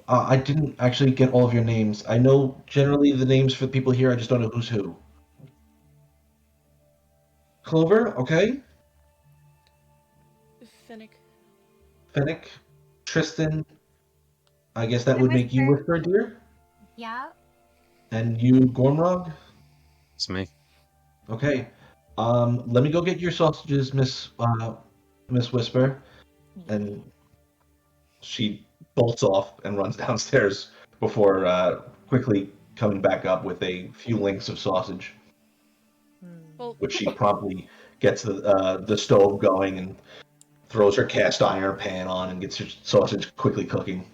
I didn't actually get all of your names. I know generally the names for the people here. I just don't know who's who. Clover, okay. Finnick. Fennec, Tristan. I guess that I'm would make you Whisper. Whisper, dear. Yeah. And you, Gormrog. It's me. Okay. Let me go get your sausages, Miss Whisper. And she bolts off and runs downstairs before quickly coming back up with a few links of sausage, Well, which she promptly gets the stove going and throws her cast iron pan on and gets her sausage quickly cooking.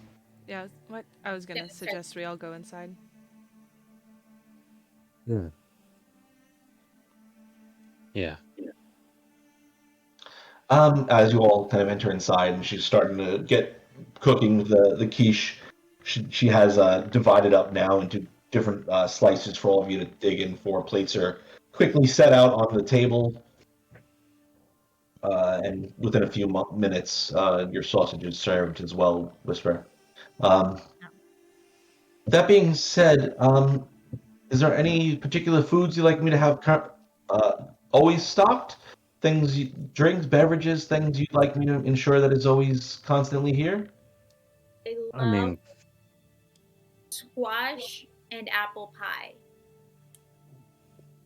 yeah, what? I was gonna Yeah, sure. suggest we all go inside. Yeah. As you all kind of enter inside, and she's starting to get cooking the quiche. She has divided up now into different slices for all of you to dig in for. Plates are quickly set out on the table, and within a few minutes, your sausage is served as well, Whisper. Um, that being said, is there any particular foods you'd like me to have always stocked? Things, drinks, beverages, things you'd like me to ensure that is always constantly here? I I love mean, squash and apple pie.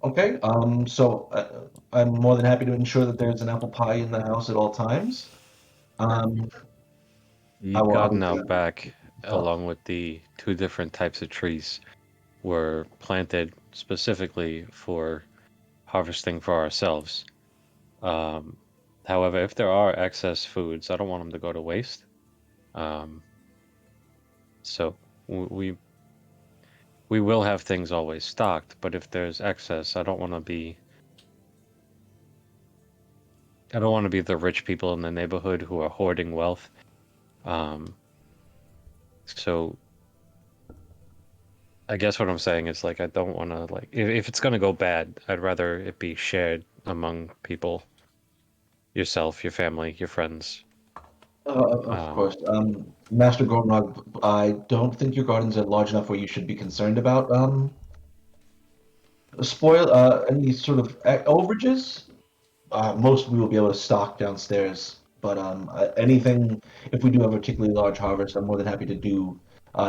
Okay, so I'm more than happy to ensure that there's an apple pie in the house at all times. Um, the I will garden obviously out back, stuff. along with the two different types of trees, were planted specifically for harvesting for ourselves. Um, However, if there are excess foods, I don't want them to go to waste. Um, so we will have things always stocked, but if there's excess, I don't want to be the rich people in the neighborhood who are hoarding wealth. So I guess what I'm saying is like I don't want to like if it's gonna go bad, I'd rather it be shared among people, yourself, your family, your friends. Of course. Master Gormrog, I don't think your gardens are large enough where you should be concerned about any sort of overages. Most we will be able to stock downstairs, but anything, if we do have a particularly large harvest, I'm more than happy to do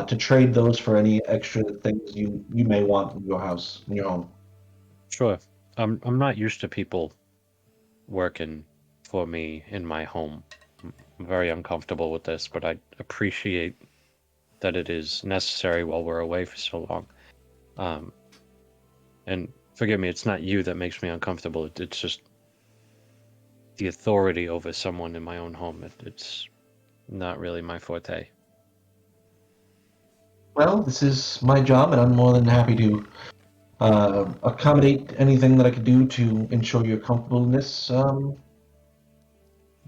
to trade those for any extra things you may want in your house, in your home. Sure. I'm not used to people working for me in my home. I'm very uncomfortable with this, but I appreciate that it is necessary while we're away for so long. And forgive me, it's not you that makes me uncomfortable. It's just the authority over someone in my own home. It's not really my forte. Well, this is my job, and I'm more than happy to accommodate anything that I could do to ensure your comfortableness.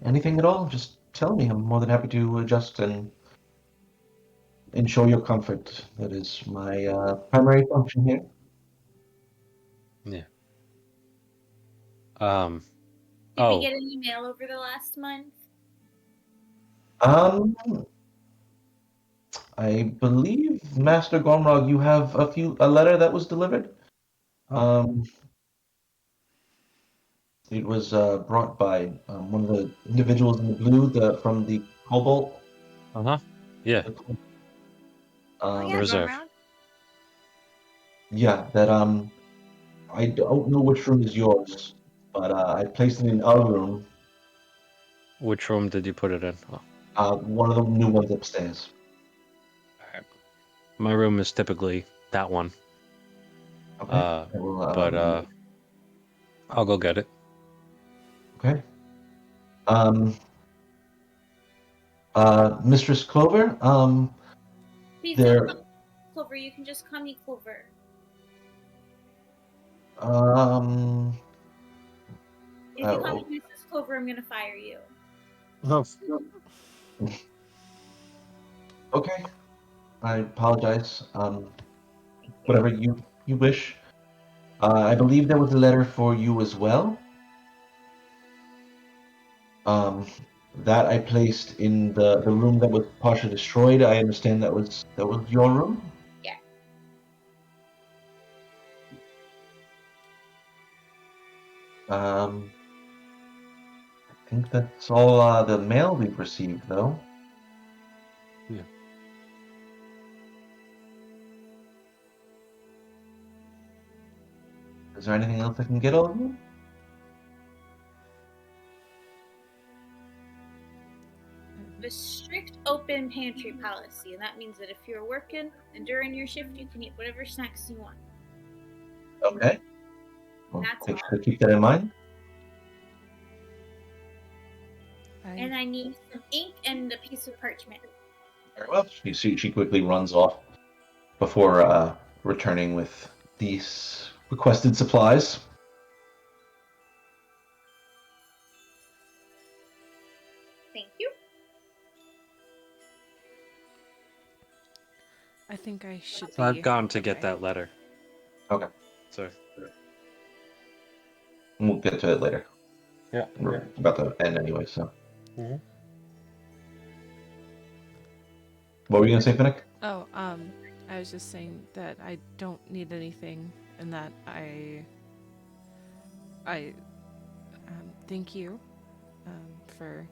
Anything at all, just tell me. I'm more than happy to adjust and ensure your comfort. That is my primary function here. Yeah. Did we Oh, get an email over the last month? Um, I believe, Master Gormrog, you have a letter that was delivered. Um, it was brought by one of the individuals in the blue, from the Cobalt. yeah, Oh Um, yeah, go reserve. around. yeah, that I don't know which room is yours, but I placed it in our room, Which room did you put it in? Oh, one of the new ones upstairs. alright. My room is typically that one. Okay. I will, But I'll go get it. okay. Mistress Clover, Please there, don't call me Clover. You can just call me Clover. If you call me Mrs. Clover, I'm gonna fire you. okay. I apologize. Whatever you wish. I believe there was a letter for you as well. That I placed in the room that was partially destroyed. I understand that was your room. Yeah. I think that's all the mail we've received, though. Yeah. Is there anything else I can get on you? The strict open pantry policy, and that means that if you're working and during your shift, you can eat whatever snacks you want. Okay. Well, That's make all. sure to keep that in mind. And I need some ink and a piece of parchment. Very well. You see, she quickly runs off before returning with these requested supplies. Thank you. I think I should So be. I've gone to get okay. that letter. Okay. So We'll get to it later. yeah. We're about to end anyway, so. Mhm. What were you gonna say, Finnick? Oh, I was just saying that I don't need anything, and that I thank you, for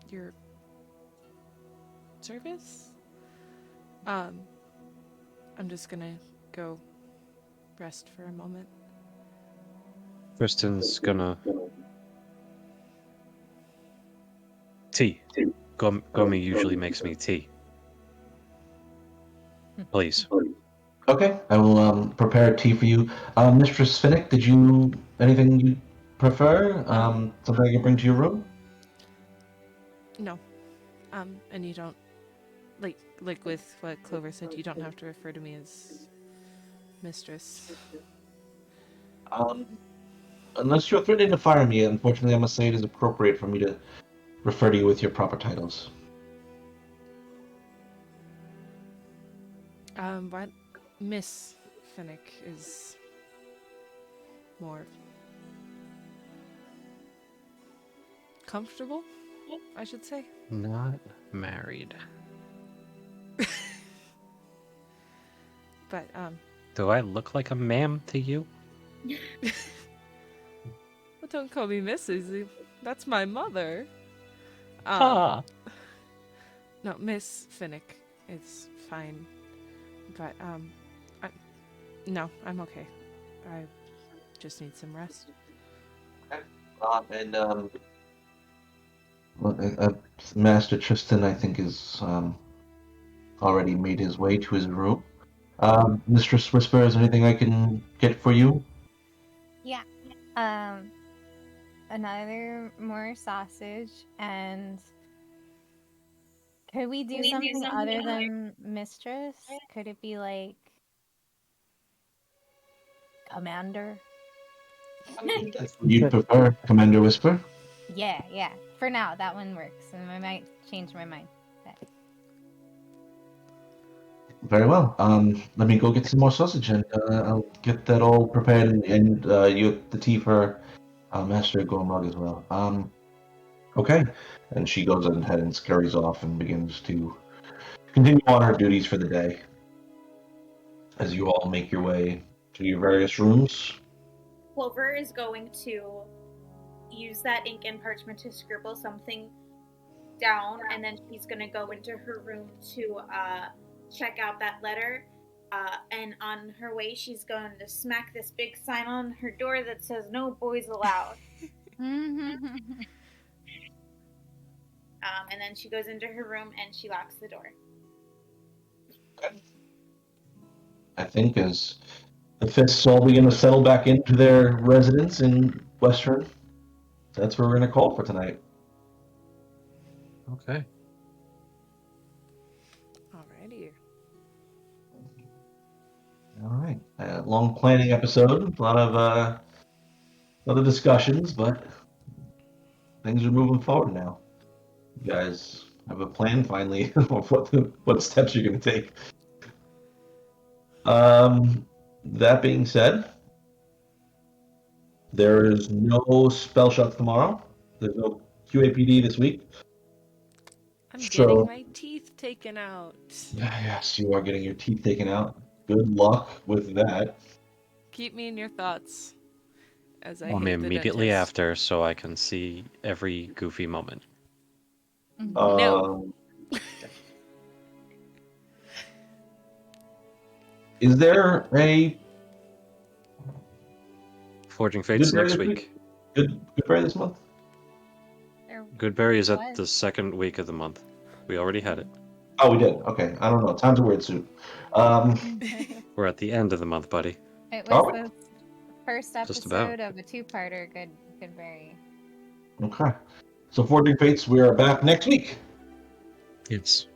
your service. I'm just gonna go rest for a moment. Kristen's gonna tea. Gomi usually makes me tea. Please. Okay, I will prepare tea for you. Mistress Finnick, did you anything you prefer? Something I can bring to your room? No, and you don't like with what Clover said. You don't have to refer to me as mistress. Unless you're threatening to fire me, unfortunately, I must say it is appropriate for me to refer to you with your proper titles. What Miss Finnick is more comfortable, I should say. Not married. But Do I look like a ma'am to you? well, don't call me Mrs. That's my mother. Ah. No, Miss Finnick is fine. But no, I'm okay. I just need some rest. Master Tristan, I think, is already made his way to his room. Mistress Whisper, is there anything I can get for you? Yeah. Another more sausage, and could we do something other than mistress? Could it be like commander? You'd prefer Commander Whisper? Yeah. For now, that one works, and I might change my mind. Very well. Let me go get some more sausage, and I'll get that all prepared, and you the tea for Master Gormug as well. Okay. And she goes ahead and scurries off and begins to continue on her duties for the day. As you all make your way to your various rooms. Clover is going to use that ink and parchment to scribble something down, and then she's going to go into her room to check out that letter. And on her way, she's going to smack this big sign on her door that says "No boys allowed." And then she goes into her room and she locks the door. I think as the fists all begin to settle back into their residence in Western that's where we're gonna call for tonight. Okay. Alrighty. All right. Long planning episode. A lot of discussions, but things are moving forward now. You guys have a plan finally of what steps you're going to take. That being said, there is no spell shots tomorrow. There's no QAPD this week. I'm So- getting my teeth taken out. Yes, you are getting your teeth taken out. Good luck with that. Keep me in your thoughts. As I Call me hate the immediately dentist. after so I can see every goofy moment. No. Is there a Forging Fates Goodberry next this week. Goodberry this month? Goodberry is at What? the second week of the month. We already had it. Oh, we did. Okay, I don't know. Time's a weird suit. We're at the end of the month, buddy. It Oh. was the first Just about. episode of a two-parter. Goodberry. Okay. So Forging Fates, we are back next week. Yes.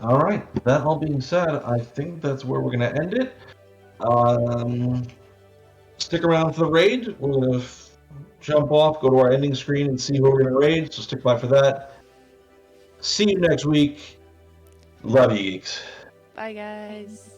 All right. That all being said, I think that's where we're going to end it. Stick around for the raid. We're going to jump off, go to our ending screen, and see who we're going to raid. So stick by for that. See you next week. Love you, geeks. Bye, guys.